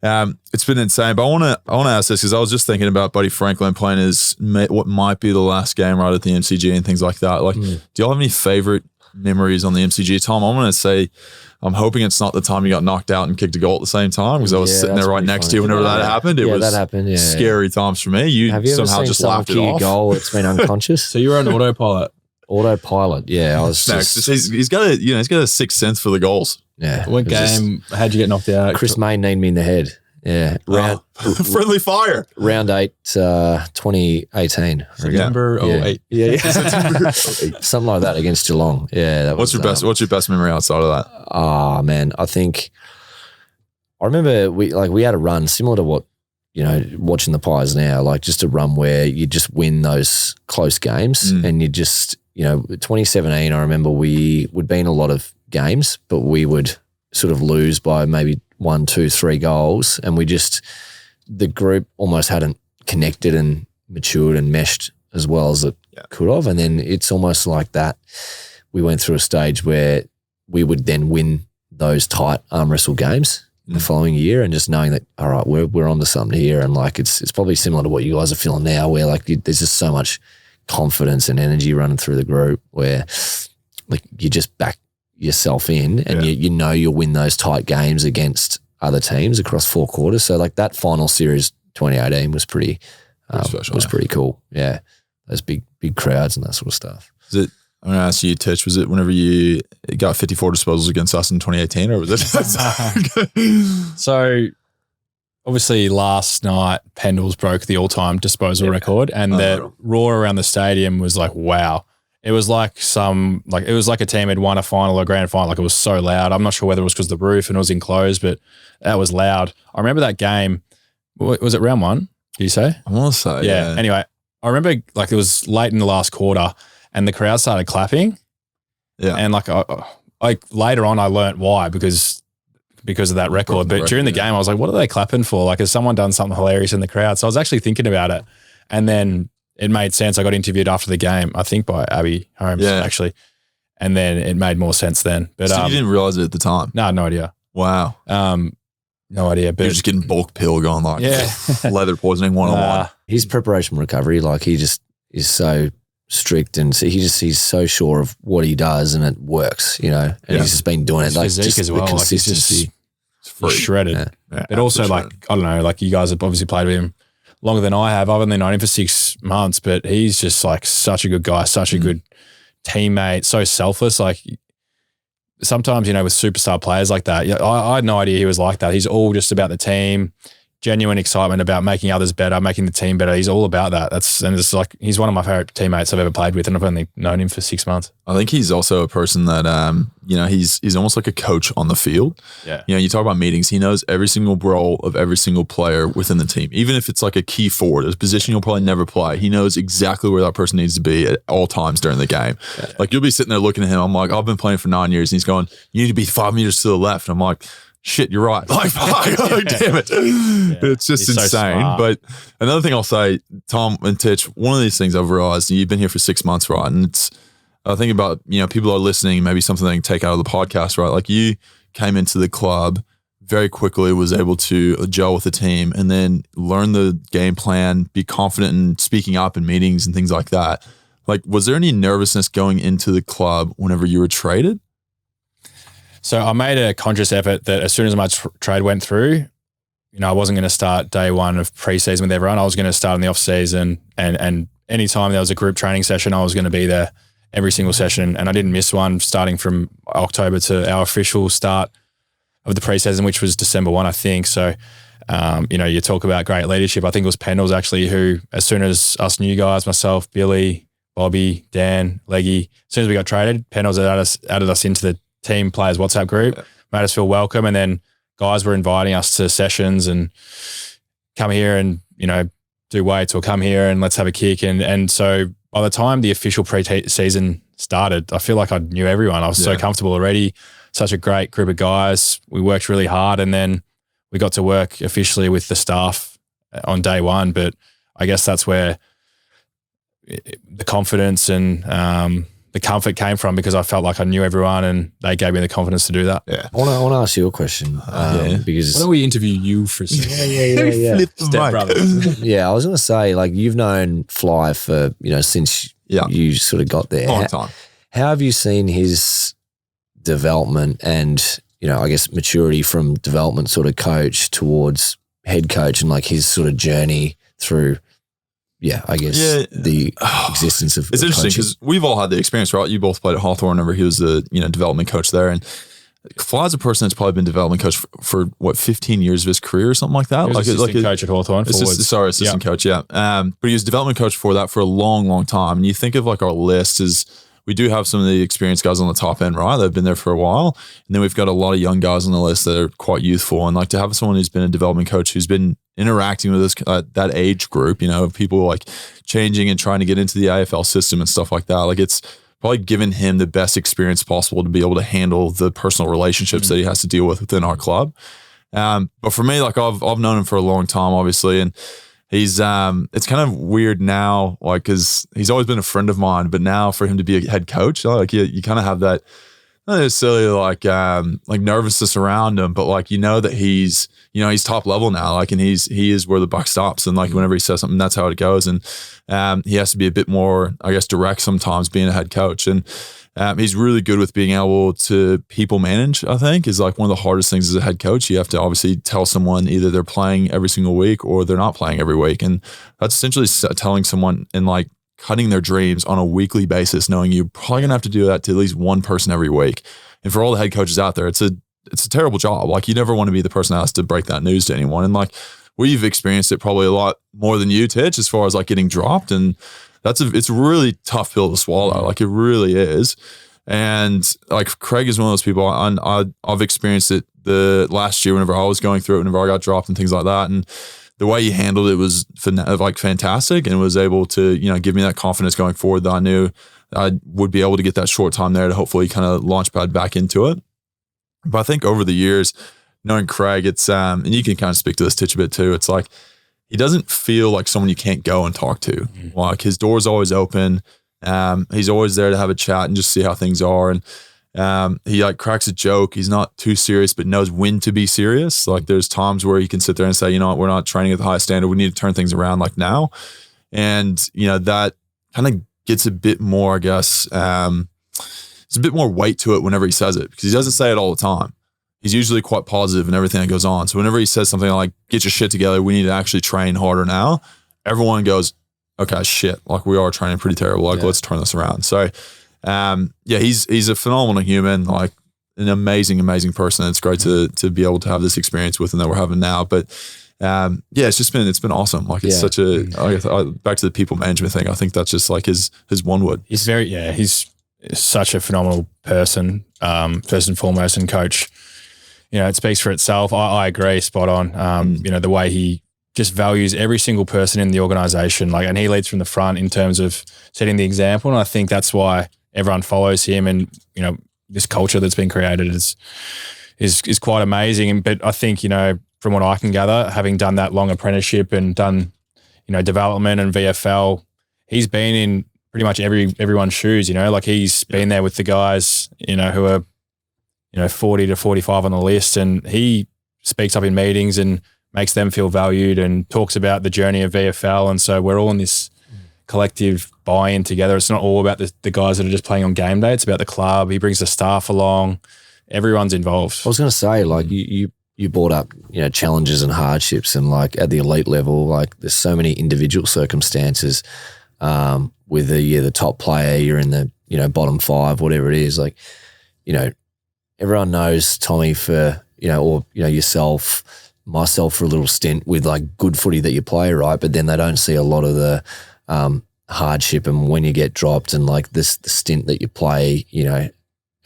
S4: And it's been insane. But I want to ask this because I was just thinking about Buddy Franklin playing what might be the last game right at the MCG and things like that. Like, do y'all have any favorite memories on the MCG. Tom, I'm going to say, I'm hoping it's not the time you got knocked out and kicked a goal at the same time, because I was sitting there right next to you whenever that happened. It was
S2: that happened. Yeah,
S4: scary times for me. You
S2: have you
S4: somehow
S2: ever seen
S4: just
S2: someone
S4: laughed it
S2: kick
S4: off.
S2: a goal that's been unconscious?
S1: So you were on autopilot.
S2: Autopilot. Yeah, I was
S4: No,
S2: just,
S4: he's got a sixth sense for the goals.
S2: yeah.
S1: What
S2: it was just-
S1: game? How'd you get knocked out?
S2: Chris May kneed me in the head. Yeah,
S4: Friendly fire.
S2: round 8, 2018.
S1: September
S2: Yeah.
S1: 08.
S2: Yeah, something like that against Geelong. Yeah, that
S4: What's
S2: was,
S4: your best memory outside of that?
S2: Oh man, I remember we had a run similar to what, watching the Pies now, like just a run where you just win those close games and you just, 2017, I remember we would be in a lot of games, but we would sort of lose by maybe 1, 2, 3 goals, and the group almost hadn't connected and matured and meshed as well as it could have. And then it's almost like that. We went through a stage where we would then win those tight arm wrestle games the following year, and just knowing that, all right, we're onto something here. And like, it's probably similar to what you guys are feeling now, where like there's just so much confidence and energy running through the group where like you just back yourself in and you'll win those tight games against other teams across 4 quarters. So like that final series 2018 was pretty pretty cool. Yeah. Those big crowds and that sort of stuff.
S4: I'm going to ask you, Titch, was it whenever you got 54 disposals against us in 2018, or was it?
S1: So obviously last night, Pendles broke the all-time disposal record, and the roar around the stadium was like, wow. It was like it was like a team had won a final or grand final. Like, it was so loud. I'm not sure whether it was because of the roof and it was enclosed, but that was loud. I remember that game. Was it round 1? Did you say?
S4: I want to say, yeah.
S1: Anyway, I remember like it was late in the last quarter and the crowd started clapping. Yeah. And like later on I learnt why, because of that record. But during the game I was like, what are they clapping for? Like, has someone done something hilarious in the crowd? So I was actually thinking about it. And then it made sense. I got interviewed after the game, I think by Abby Holmes, actually. And then it made more sense then. But
S4: so you didn't realize it at the time?
S1: No, no idea.
S4: Wow.
S1: No idea. But
S4: you're just getting bulk pill going like leather poisoning 101.
S2: His preparation recovery, like he just is so strict, and so he's so sure of what he does and it works, and he's just been doing it. Like
S1: physique
S2: just
S1: as well.
S2: the consistency.
S1: He's shredded.
S4: Yeah,
S1: but also like, I don't know, like you guys have obviously played with him longer than I have. I've only known him for 6 months, but he's just like such a good guy, such a good teammate, so selfless. Like sometimes, with superstar players like that, I had no idea he was like that. He's all just about the team, genuine excitement about making others better, making the team better. He's all about that. And it's like, he's one of my favorite teammates I've ever played with, and I've only known him for 6 months.
S4: I think he's also a person that, he's almost like a coach on the field.
S1: Yeah.
S4: You talk about meetings. He knows every single role of every single player within the team. Even if it's like a key forward, a position you'll probably never play, he knows exactly where that person needs to be at all times during the game. Yeah. Like, you'll be sitting there looking at him. I'm like, I've been playing for 9 years. And he's going, you need to be 5 meters to the left. And I'm like, shit, you're right. Like, damn it. Yeah, it's just insane. So but another thing I'll say, Tom and Titch, one of these things I've realized, you've been here for 6 months, right? And it's, I think about, people are listening, maybe something they can take out of the podcast, right? Like, you came into the club very quickly, was able to gel with the team and then learn the game plan, be confident in speaking up in meetings and things like that. Like, was there any nervousness going into the club whenever you were traded?
S1: So I made a conscious effort that as soon as my trade went through, I wasn't going to start day one of preseason with everyone. I was going to start in the off season, and anytime there was a group training session, I was going to be there every single session. And I didn't miss one starting from October to our official start of the preseason, which was December 1, I think. So, you talk about great leadership. I think it was Pendles actually who, as soon as us new guys, myself, Billy, Bobby, Dan, Leggy, as soon as we got traded, Pendles added us into the team players WhatsApp group, made us feel welcome. And then guys were inviting us to sessions and come here and, do weights, or come here and let's have a kick. And so by the time the official pre-season started, I feel like I knew everyone. I was so comfortable already. Such a great group of guys. We worked really hard, and then we got to work officially with the staff on day one. But I guess that's where the confidence and the comfort came from, because I felt like I knew everyone and they gave me the confidence to do that.
S4: Yeah.
S2: I want to ask you a question. Because
S1: why don't we interview you for a second?
S2: Yeah.
S1: Step brothers.
S2: Yeah, I was going to say, like, you've known Fly for, since you sort of got there.
S4: Long time.
S2: How have you seen his development and, I guess maturity from development sort of coach towards head coach and like his sort of journey through, the existence of
S4: It's interesting
S2: coaching?
S4: because we've all had the experience, right? You both played at Hawthorn. Whenever he was the development coach there, and Fly's a person that's probably been development coach for 15 years of his career or something like that.
S1: He was assistant coach at Hawthorn.
S4: Assistant coach, yeah. But he was development coach for that for a long, long time. And you think of like our list as we do have some of the experienced guys on the top end, right? They've been there for a while. And then we've got a lot of young guys on the list that are quite youthful. And like to have someone who's been a development coach who's been interacting with this that age group, people like changing and trying to get into the AFL system and stuff like that. Like it's probably given him the best experience possible to be able to handle the personal relationships that he has to deal with within our club. But for me, like I've known him for a long time, obviously, and he's it's kind of weird now, like because he's always been a friend of mine, but now for him to be a head coach, like you kind of have that not necessarily like nervousness around him, but like that he's he's top level now, like, and he is where the buck stops, and like whenever he says something, that's how it goes, and he has to be a bit more, I guess, direct sometimes being a head coach, and he's really good with being able to people manage. I think is like one of the hardest things as a head coach. You have to obviously tell someone either they're playing every single week or they're not playing every week, and that's essentially telling someone and like cutting their dreams on a weekly basis, knowing you're probably gonna have to do that to at least one person every week. And for all the head coaches out there, it's a terrible job. Like you never want to be the person that has to break that news to anyone. And like we've experienced it probably a lot more than you, Titch, as far as like getting dropped. And it's a really tough pill to swallow. Like it really is. And like Craig is one of those people, I've experienced it the last year whenever I was going through it, whenever I got dropped and things like that. And the way he handled it was like fantastic, and was able to, give me that confidence going forward that I knew I would be able to get that short time there to hopefully kind of launch pad back into it. But I think over the years, knowing Craig, it's, and you can kind of speak to this Titch a bit too. It's like, he doesn't feel like someone you can't go and talk to. Mm-hmm. Like his door's always open. He's always there to have a chat and just see how things are. And he like cracks a joke. He's not too serious, but knows when to be serious. Like there's times where he can sit there and say, you know what, we're not training at the highest standard. We need to turn things around like now. And, that kind of gets a bit more, I guess, it's a bit more weight to it whenever he says it, because he doesn't say it all the time. He's usually quite positive in everything that goes on. So whenever he says something like, get your shit together, we need to actually train harder now, everyone goes, okay, shit, like we are training pretty terrible. Like, let's turn this around. So, he's a phenomenal human, like an amazing, amazing person. It's great to be able to have this experience with him that we're having now. But it's been awesome. Like it's such a, back to the people management thing. I think that's just like his one word.
S1: He's such a phenomenal person, first and foremost, and coach. It speaks for itself. I agree, spot on. The way he just values every single person in the organization, like, and he leads from the front in terms of setting the example. And I think that's why everyone follows him. And this culture that's been created is quite amazing. But I think from what I can gather, having done that long apprenticeship and done development and VFL, he's been in pretty much everyone's shoes. Like he's been there with the guys who are 40 to 45 on the list, and he speaks up in meetings and makes them feel valued and talks about the journey of VFL. And so we're all in this collective buy-in together. It's not all about the guys that are just playing on game day. It's about the club. He brings the staff along. Everyone's involved.
S2: I was going to say, like you brought up, challenges and hardships, and like at the elite level, like there's so many individual circumstances with the top player, you're in the, bottom five, whatever it is. Like, everyone knows Tommy for, yourself, myself for a little stint with like good footy that you play, right? But then they don't see a lot of the hardship and when you get dropped and like the stint that you play,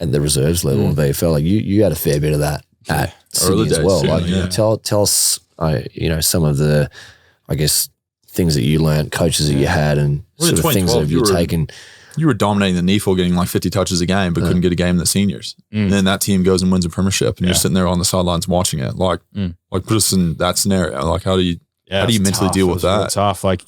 S2: at the reserves level in VFL. Like you had a fair bit of that at Sydney as well. Like tell us, some of the, I guess, things that you learnt, coaches that you had, and sort of things that you've taken.
S4: You were dominating the NEFL, getting like 50 touches a game, but couldn't get a game in the seniors. And then that team goes and wins a premiership, and you're sitting there on the sidelines watching it. Like, put us in that scenario. Like, how do you mentally deal with that?
S1: It's tough. Like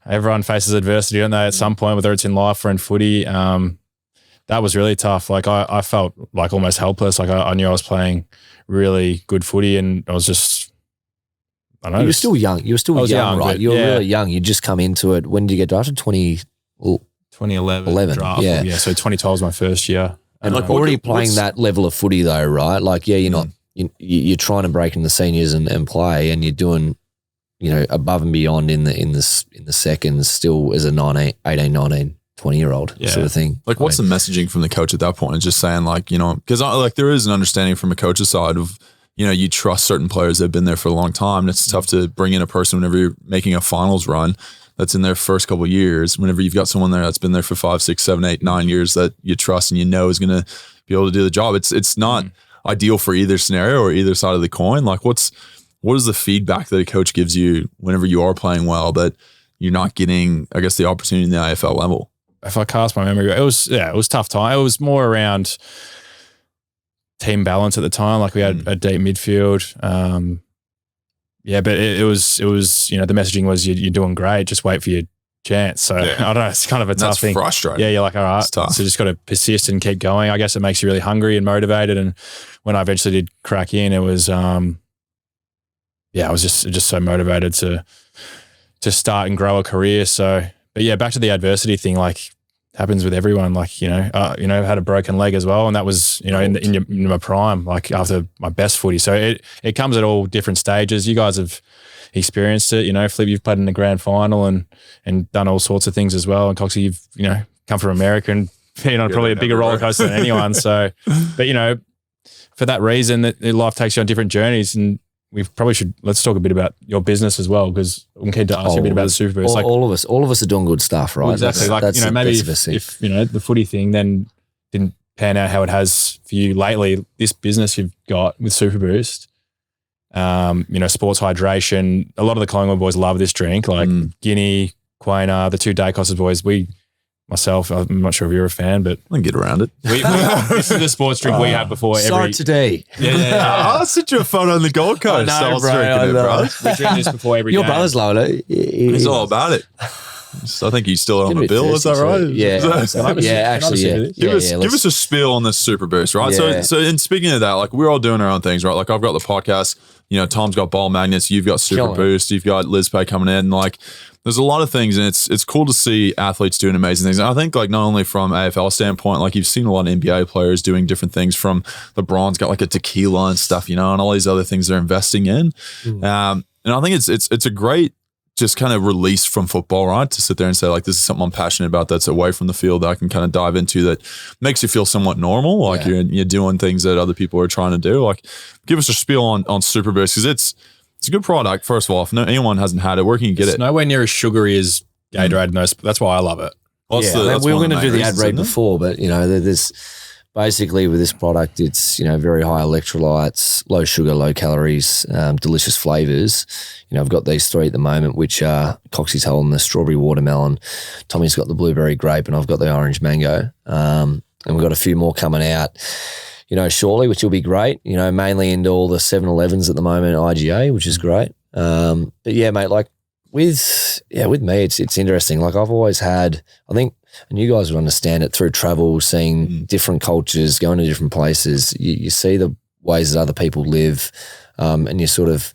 S1: everyone faces adversity, don't they? At some point, whether it's in life or in footy. That was really tough. Like I felt like almost helpless. Like I knew I was playing really good footy, and I was just, I don't know.
S2: You were still young. You were still young, right? You were really young. You just come into it. When did you get drafted?
S1: 2011.
S2: 11,
S1: draft.
S2: yeah.
S1: So 2012 was my first year.
S2: And like already playing that level of footy though, right? Like, yeah, you're not, you're trying to break in the seniors and play, and you're doing, above and beyond in the seconds still as a 18, 19, 20-year-old sort of thing.
S4: Like, what's the messaging from the coach at that point? It's just saying like, because there is an understanding from a coach's side of, you trust certain players that have been there for a long time. And it's tough to bring in a person whenever you're making a finals run that's in their first couple of years, whenever you've got someone there that's been there for 5, 6, 7, 8, 9 years that you trust and is going to be able to do the job. It's not ideal for either scenario or either side of the coin. Like, what is the feedback that a coach gives you whenever you are playing well that you're not getting, I guess, the opportunity in the AFL level?
S1: If I cast my memory, it was tough time. It was more around team balance at the time. Like, we had a deep midfield. But it was the messaging was you're doing great. Just wait for your chance. So I don't know. It's kind of a tough thing.
S4: That's frustrating.
S1: Yeah, you're like, all right. So just got to persist and keep going. I guess it makes you really hungry and motivated. And when I eventually did crack in, it was I was just so motivated to start and grow a career. So, but yeah, back to the adversity thing. Like, happens with everyone. Like, had a broken leg as well, and that was in my prime, like after my best footy. So it comes at all different stages. You guys have experienced it. Flip, you've played in the grand final and done all sorts of things as well. And Coxy, you've come from America and been on probably a bigger roller coaster than anyone. So, but for that reason, that life takes you on different journeys, and we probably should, let's talk a bit about your business as well, because I'm keen to ask you a bit about the Super Boost.
S2: All of us are doing good stuff, right?
S1: Well, exactly. Maybe if the footy thing then didn't pan out how it has for you lately, this business you've got with Super Boost, sports hydration, a lot of the Collingwood boys love this drink, like Guinea, Quainer, the two Dacos boys. Myself, I'm not sure if you're a fan, but
S4: I can get around it.
S1: This is the sports drink we have before every.
S2: today.
S1: Yeah.
S4: I'll send you a photo on the Gold Coast.
S2: I know, bro,
S4: drinking it, bro.
S1: We drink this before every
S2: Your
S1: game.
S2: brother's low,
S4: He's all about it. So I think you still own the bill. Is that right?
S2: Yeah.
S4: Give us a spiel on this Super Boost, right?
S2: Yeah.
S4: So in speaking of that, like, we're all doing our own things, right? Like, I've got the podcast. Tom's got ball magnets. You've got Super Boost. You've got Liz Pay coming in. And like, there's a lot of things, and it's cool to see athletes doing amazing things. And I think, like, not only from AFL standpoint, like, you've seen a lot of NBA players doing different things. From LeBron's got like a tequila and stuff, and all these other things they're investing in. And I think it's a great just kind of release from football, right? To sit there and say, like, this is something I'm passionate about that's away from the field that I can kind of dive into that makes you feel somewhat normal. Like, you're doing things that other people are trying to do. Like, give us a spiel on Super Boost, because it's a good product. First of all, if anyone hasn't had it, where can you get it?
S1: It's nowhere near as sugary as Gatorade and those. That's why I love it.
S2: We were going to do the ad read before, but there's basically with this product, it's very high electrolytes, low sugar, low calories, delicious flavors. I've got these three at the moment, which are Coxy's holding the strawberry watermelon, Tommy's got the blueberry grape, and I've got the orange mango. And we've got a few more coming out, shortly, which will be great. Mainly into all the 7-Elevens at the moment, IGA, which is great. But yeah, mate, like with me, it's interesting. Like, I've always had, I think, and you guys would understand it through travel, seeing different cultures, going to different places. You see the ways that other people live, and you sort of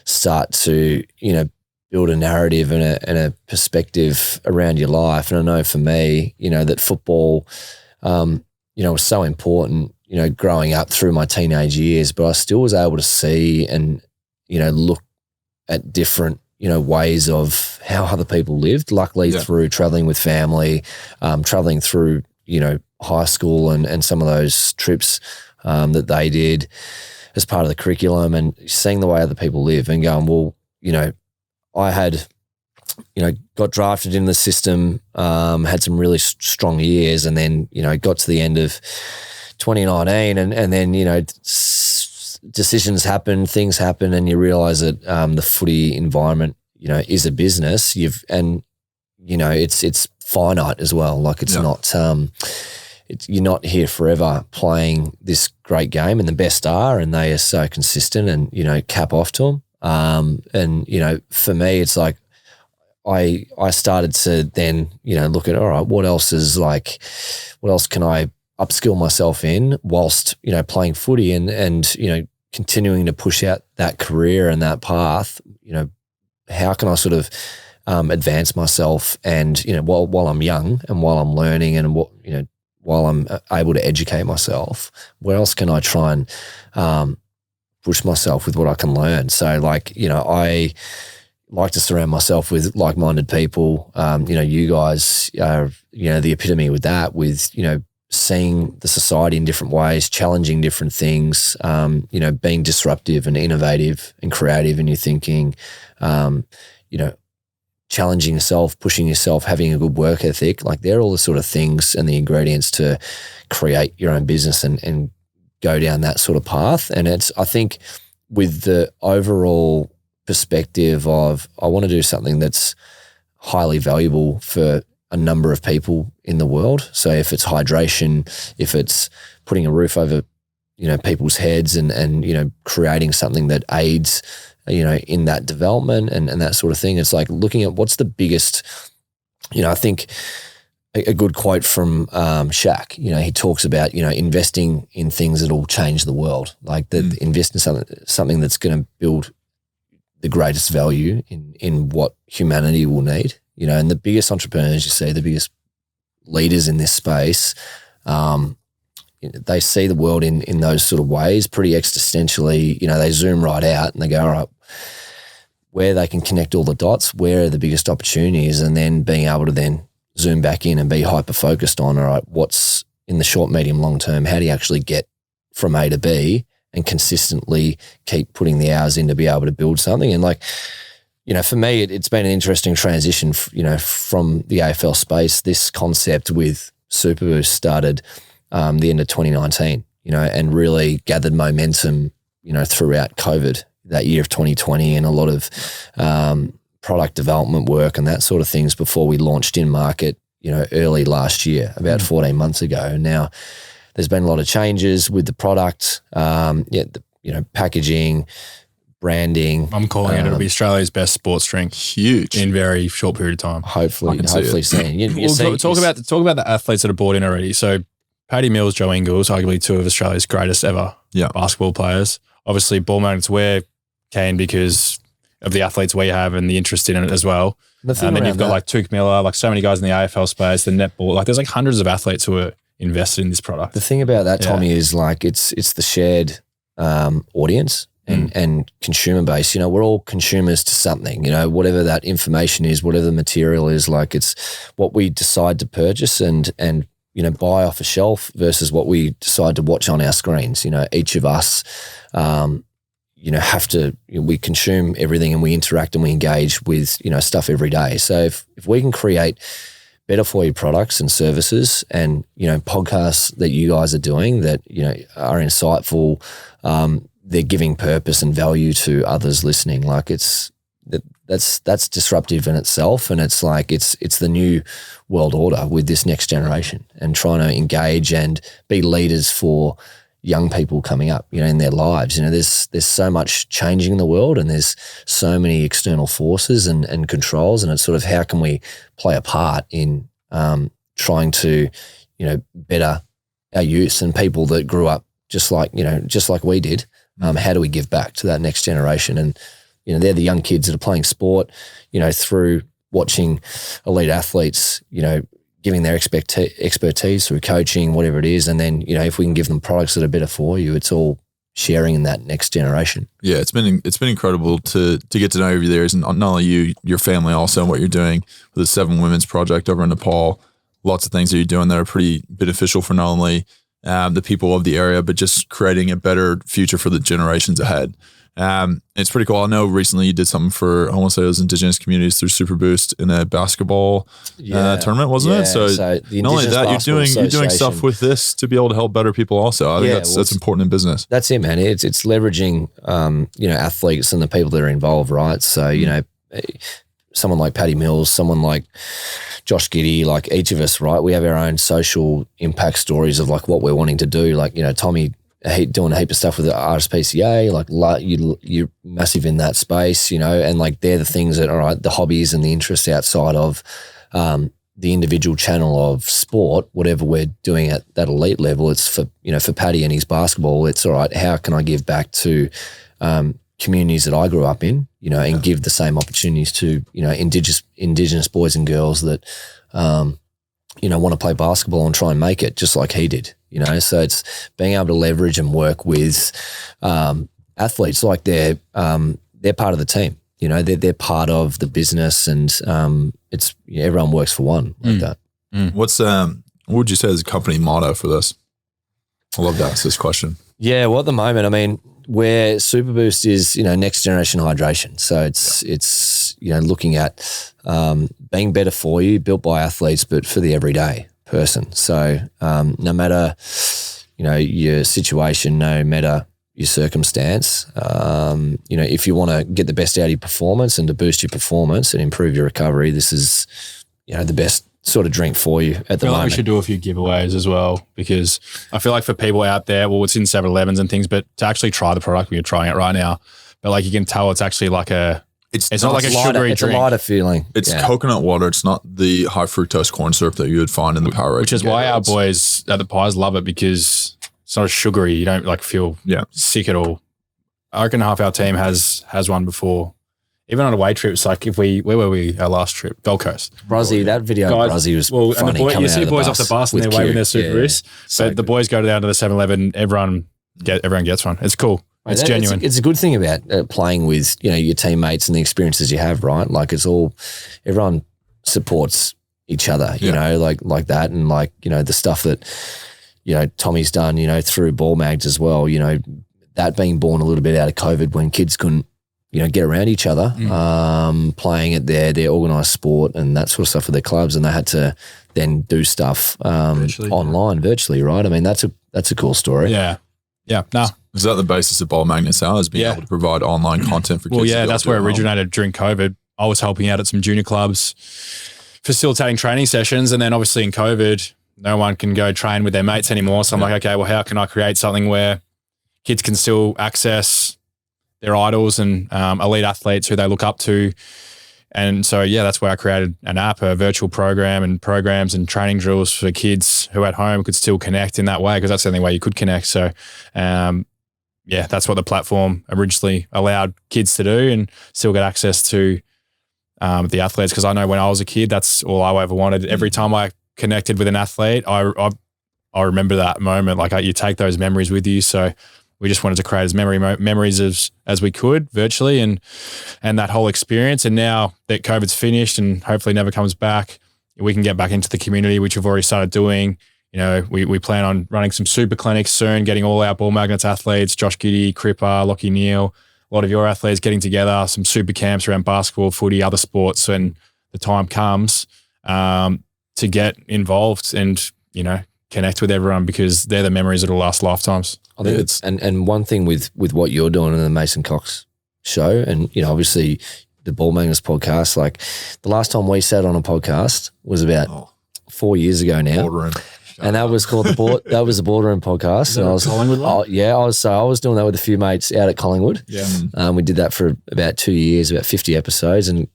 S2: start to, build a narrative and a perspective around your life. And I know for me, that football, was so important, growing up through my teenage years, but I still was able to see and, look at different, ways of how other people lived, luckily through traveling with family, traveling through, high school and some of those trips that they did as part of the curriculum, and seeing the way other people live and going, well, I had, got drafted in the system, had some really strong years, and then, got to the end of 2019 and then, decisions happen, things happen, and you realize that the footy environment, is a business. It's finite as well. Like, it's not, you're not here forever playing this great game, and the best are, and they are so consistent and, cap off to them. And, for me, it's like, I started to then, look at, all right, what else can I upskill myself in whilst, playing footy and continuing to push out that career and that path, how can I sort of advance myself, and while I'm young and while I'm learning and while I'm able to educate myself, where else can I try and push myself with what I can learn? So I like to surround myself with like-minded people. You guys are the epitome with that, with seeing the society in different ways, challenging different things, being disruptive and innovative and creative in your thinking, challenging yourself, pushing yourself, having a good work ethic. Like, they're all the sort of things and the ingredients to create your own business and go down that sort of path. And I think with the overall perspective of, I want to do something that's highly valuable for a number of people in the world. So if it's hydration, if it's putting a roof over, people's heads and creating something that aids, in that development and that sort of thing, it's like looking at what's the biggest, I think a good quote from Shaq, he talks about, investing in things that will change the world, like invest in something that's going to build the greatest value in what humanity will need. And the biggest entrepreneurs you see, the biggest leaders in this space, they see the world in those sort of ways, pretty existentially. They zoom right out and they go, all right, where they can connect all the dots, where are the biggest opportunities, and then being able to then zoom back in and be hyper-focused on, all right, what's in the short, medium, long term, how do you actually get from A to B and consistently keep putting the hours in to be able to build something. And for me, it's been an interesting transition, from the AFL space. This concept with Superboost started the end of 2019, and really gathered momentum, throughout COVID, that year of 2020, and a lot of product development work and that sort of things before we launched in market, early last year, about 14 months ago. And now there's been a lot of changes with the product, packaging, branding.
S1: I'm calling it'll be Australia's best sports drink.
S4: Huge.
S1: In very short period of time.
S2: Hopefully seeing.
S1: Talk about the athletes that are bought in already. So Paddy Mills, Joe Ingles, arguably two of Australia's greatest ever basketball players. Obviously, Ball Magnets, we're keen because of the athletes we have and the interest in it as well. And then you've got like Tuke Miller, like so many guys in the AFL space, the netball. Like, there's like hundreds of athletes who are invested in this product.
S2: The thing about that, Tommy, is like it's the shared audience and consumer base. We're all consumers to something. Whatever that information is, whatever the material is, like, it's what we decide to purchase and buy off a shelf versus what we decide to watch on our screens. Each of us, have to, we consume everything and we interact and we engage with, stuff every day. So if we can create better for you products and services and, podcasts that you guys are doing that, are insightful, they're giving purpose and value to others listening. Like, that's disruptive in itself. And it's like, it's the new world order with this next generation and trying to engage and be leaders for young people coming up, in their lives. There's so much changing in the world and there's so many external forces and controls, and it's sort of, how can we play a part in trying to, better our youth and people that grew up just like we did. How do we give back to that next generation? And, they're the young kids that are playing sport, through watching elite athletes, giving their expertise through coaching, whatever it is. And then, if we can give them products that are better for you, it's all sharing in that next generation.
S4: Yeah, it's been incredible to get to know you there, and not only you, your family also, and what you're doing with the 7 Women's Project over in Nepal. Lots of things that you're doing that are pretty beneficial for not only the people of the area, but just creating a better future for the generations ahead. It's pretty cool. I know recently you did something for, I want to say it was Indigenous communities through Superboost in a basketball tournament, wasn't it? So not only that, you're doing stuff with this to be able to help better people also. I think that's important in business.
S2: That's it, man. It's leveraging, athletes and the people that are involved, right? So, someone like Paddy Mills, someone like Josh Giddey, like each of us, right? We have our own social impact stories of like what we're wanting to do. Like, Tommy, doing a heap of stuff with the RSPCA, like you're massive in that space, and like they're the things that, all right, the hobbies and the interests outside of the individual channel of sport, whatever we're doing at that elite level. It's for Paddy and his basketball, it's all right, how can I give back to communities that I grew up in, and give the same opportunities to, indigenous boys and girls that, want to play basketball and try and make it just like he did, So it's being able to leverage and work with athletes like they're part of the team. They're part of the business, and it's everyone works for one like that.
S4: What would you say is a company motto for this? I love to ask this question.
S2: Yeah, well, at the moment, I mean, where Super Boost is, next generation hydration. So it's looking at being better for you, built by athletes, but for the everyday person. So no matter, your situation, no matter your circumstance, if you want to get the best out of your performance and to boost your performance and improve your recovery, this is, the best sort of drink for you at the moment.
S1: We should do a few giveaways as well, because I feel like for people out there, well, it's in 7-Elevens and things, but to actually try the product, we're trying it right now. But like you can tell, it's actually like it's not like a sugary drink.
S2: It's a lighter feeling.
S4: It's coconut water. It's not the high fructose corn syrup that you would find in the Powerade.
S1: Which is why our boys at the Pies love it, because it's not as sugary. You don't like feel sick at all. I reckon half our team has one before. Even on away trips, like where were we our last trip? Gold Coast.
S2: Brazzy, that video of Brazzy was funny.
S1: And you see boys off the bus and they're waving their Super Boost. So the boys go down to the 7-Eleven, everyone gets one. It's cool. It's genuine.
S2: It's a good thing about playing with, your teammates and the experiences you have, right? Like everyone supports each other, like that. And like, the stuff that, Tommy's done, through ball mags as well, that being born a little bit out of COVID when kids couldn't, get around each other, playing at their organised sport and that sort of stuff with their clubs, and they had to then do stuff virtually, right? I mean, that's a cool story.
S1: Yeah. No.
S4: Is that the basis of Ball Magnets now, is being able to provide online content for kids?
S1: Well, yeah, that's where it originated during COVID. I was helping out at some junior clubs, facilitating training sessions, and then obviously in COVID, no one can go train with their mates anymore. So I'm like, okay, well, how can I create something where kids can still access their idols and elite athletes who they look up to? And so, that's where I created an app, a virtual program and programs and training drills for kids who at home could still connect in that way, because that's the only way you could connect. So, that's what the platform originally allowed kids to do and still get access to the athletes. Because I know when I was a kid, that's all I ever wanted. Every time I connected with an athlete, I remember that moment. Like you take those memories with you. So we just wanted to create as memories as we could virtually and that whole experience. And now that COVID's finished and hopefully never comes back, we can get back into the community, which we've already started doing. We plan on running some super clinics soon, getting all our Ball Magnets athletes, Josh Giddey, Cripper, Lockie Neal, a lot of your athletes getting together, some super camps around basketball, footy, other sports when the time comes to get involved and, connect with everyone, because they're the memories that'll last lifetimes.
S2: I think it's and one thing with what you're doing in the Mason Cox show, and obviously the Ball Magnets podcast, like the last time we sat on a podcast was about 4 years ago now.
S4: Boardroom.
S2: And that was called that was the Boardroom podcast. And I was
S1: Collingwood.
S2: I was doing that with a few mates out at Collingwood.
S1: Yeah.
S2: We did that for about 2 years, about 50 episodes, and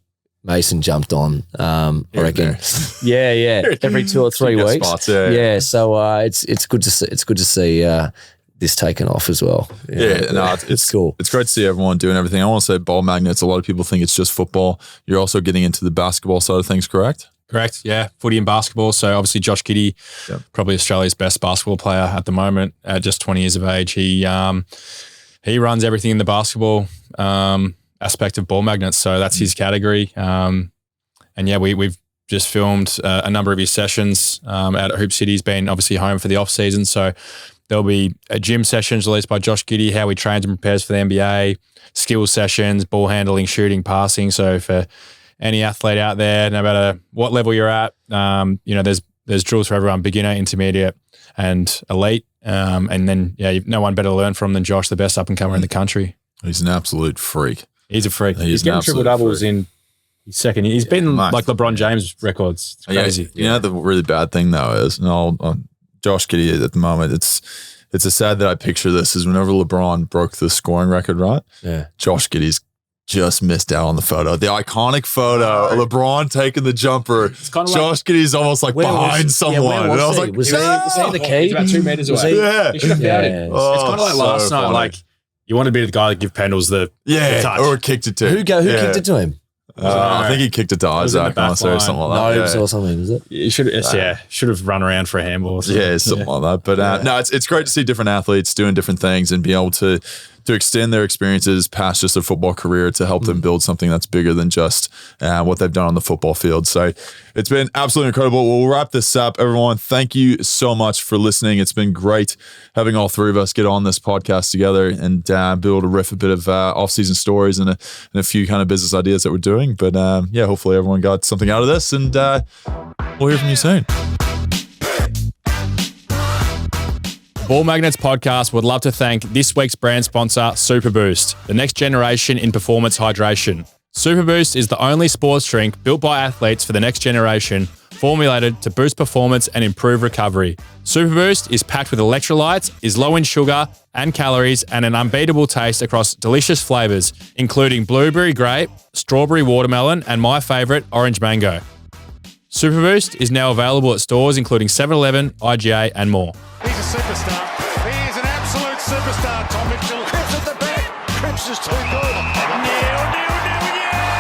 S2: Mason jumped on. I reckon. Yeah. Every 2 or 3 weeks.
S4: Spots,
S2: So it's good to see this taken off as well.
S4: It's
S2: cool.
S4: It's great to see everyone doing everything. I want to say Ball Magnets. A lot of people think it's just football. You're also getting into the basketball side of things, correct?
S1: Correct. Yeah. Footy and basketball. So obviously Josh Giddey, probably Australia's best basketball player at the moment at just 20 years of age. He runs everything in the basketball aspect of Ball Magnets. So that's his category. We've just filmed a number of his sessions out at Hoop City. He's been obviously home for the off season. So there'll be gym sessions released by Josh Giddey, how he trains and prepares for the NBA, skill sessions, ball handling, shooting, passing. So for any athlete out there, no matter what level you're at, there's drills for everyone, beginner, intermediate, and elite. And then, no one better to learn from than Josh, the best up-and-comer in the country.
S4: He's an absolute freak.
S1: He's a freak.
S4: He's
S1: getting triple-doubles in his second year. He's been like LeBron James records. It's crazy.
S4: You know, the really bad thing, though, is, Josh Giddey at the moment, it's a sad that I picture this, is whenever LeBron broke the scoring record, right?
S2: Yeah.
S4: Josh Giddey's just missed out on the photo. The iconic photo, LeBron taking the jumper. Josh Giddey's almost like behind someone.
S2: And
S4: I was like,
S2: was he in the key?
S1: He's about 2 meters away.
S4: Yeah.
S1: He should have found it.
S2: Yeah.
S1: It's kind of like last night.
S4: funny.
S1: Like You want to be the guy that give Pendles the touch.
S4: or kicked it to
S2: Who kicked it to him?
S4: I think he kicked it to Isaac or something like that.
S2: Nobes or something, is it?
S1: You should have run around for a handball or something.
S4: Yeah, something like that. But no, it's great to see different athletes doing different things and be able to extend their experiences past just a football career to help them build something that's bigger than just what they've done on the football field. So it's been absolutely incredible. We'll wrap this up, everyone. Thank you so much for listening. It's been great having all three of us get on this podcast together and be able to riff a bit of off-season stories and a few kind of business ideas that we're doing. But hopefully everyone got something out of this, and we'll hear from you soon.
S1: Ball Magnets podcast would love to thank this week's brand sponsor, Super Boost, the next generation in performance hydration. Super Boost is the only sports drink built by athletes for the next generation, formulated to boost performance and improve recovery. Super Boost is packed with electrolytes, is low in sugar and calories, and an unbeatable taste across delicious flavors, including blueberry grape, strawberry watermelon, and my favorite, orange mango. Super Boost is now available at stores including 7-Eleven, IGA, and more.
S3: He's a superstar. He is an absolute superstar, Tom Mitchell. Cripps at the back. Cripps is too good. Nil, yeah!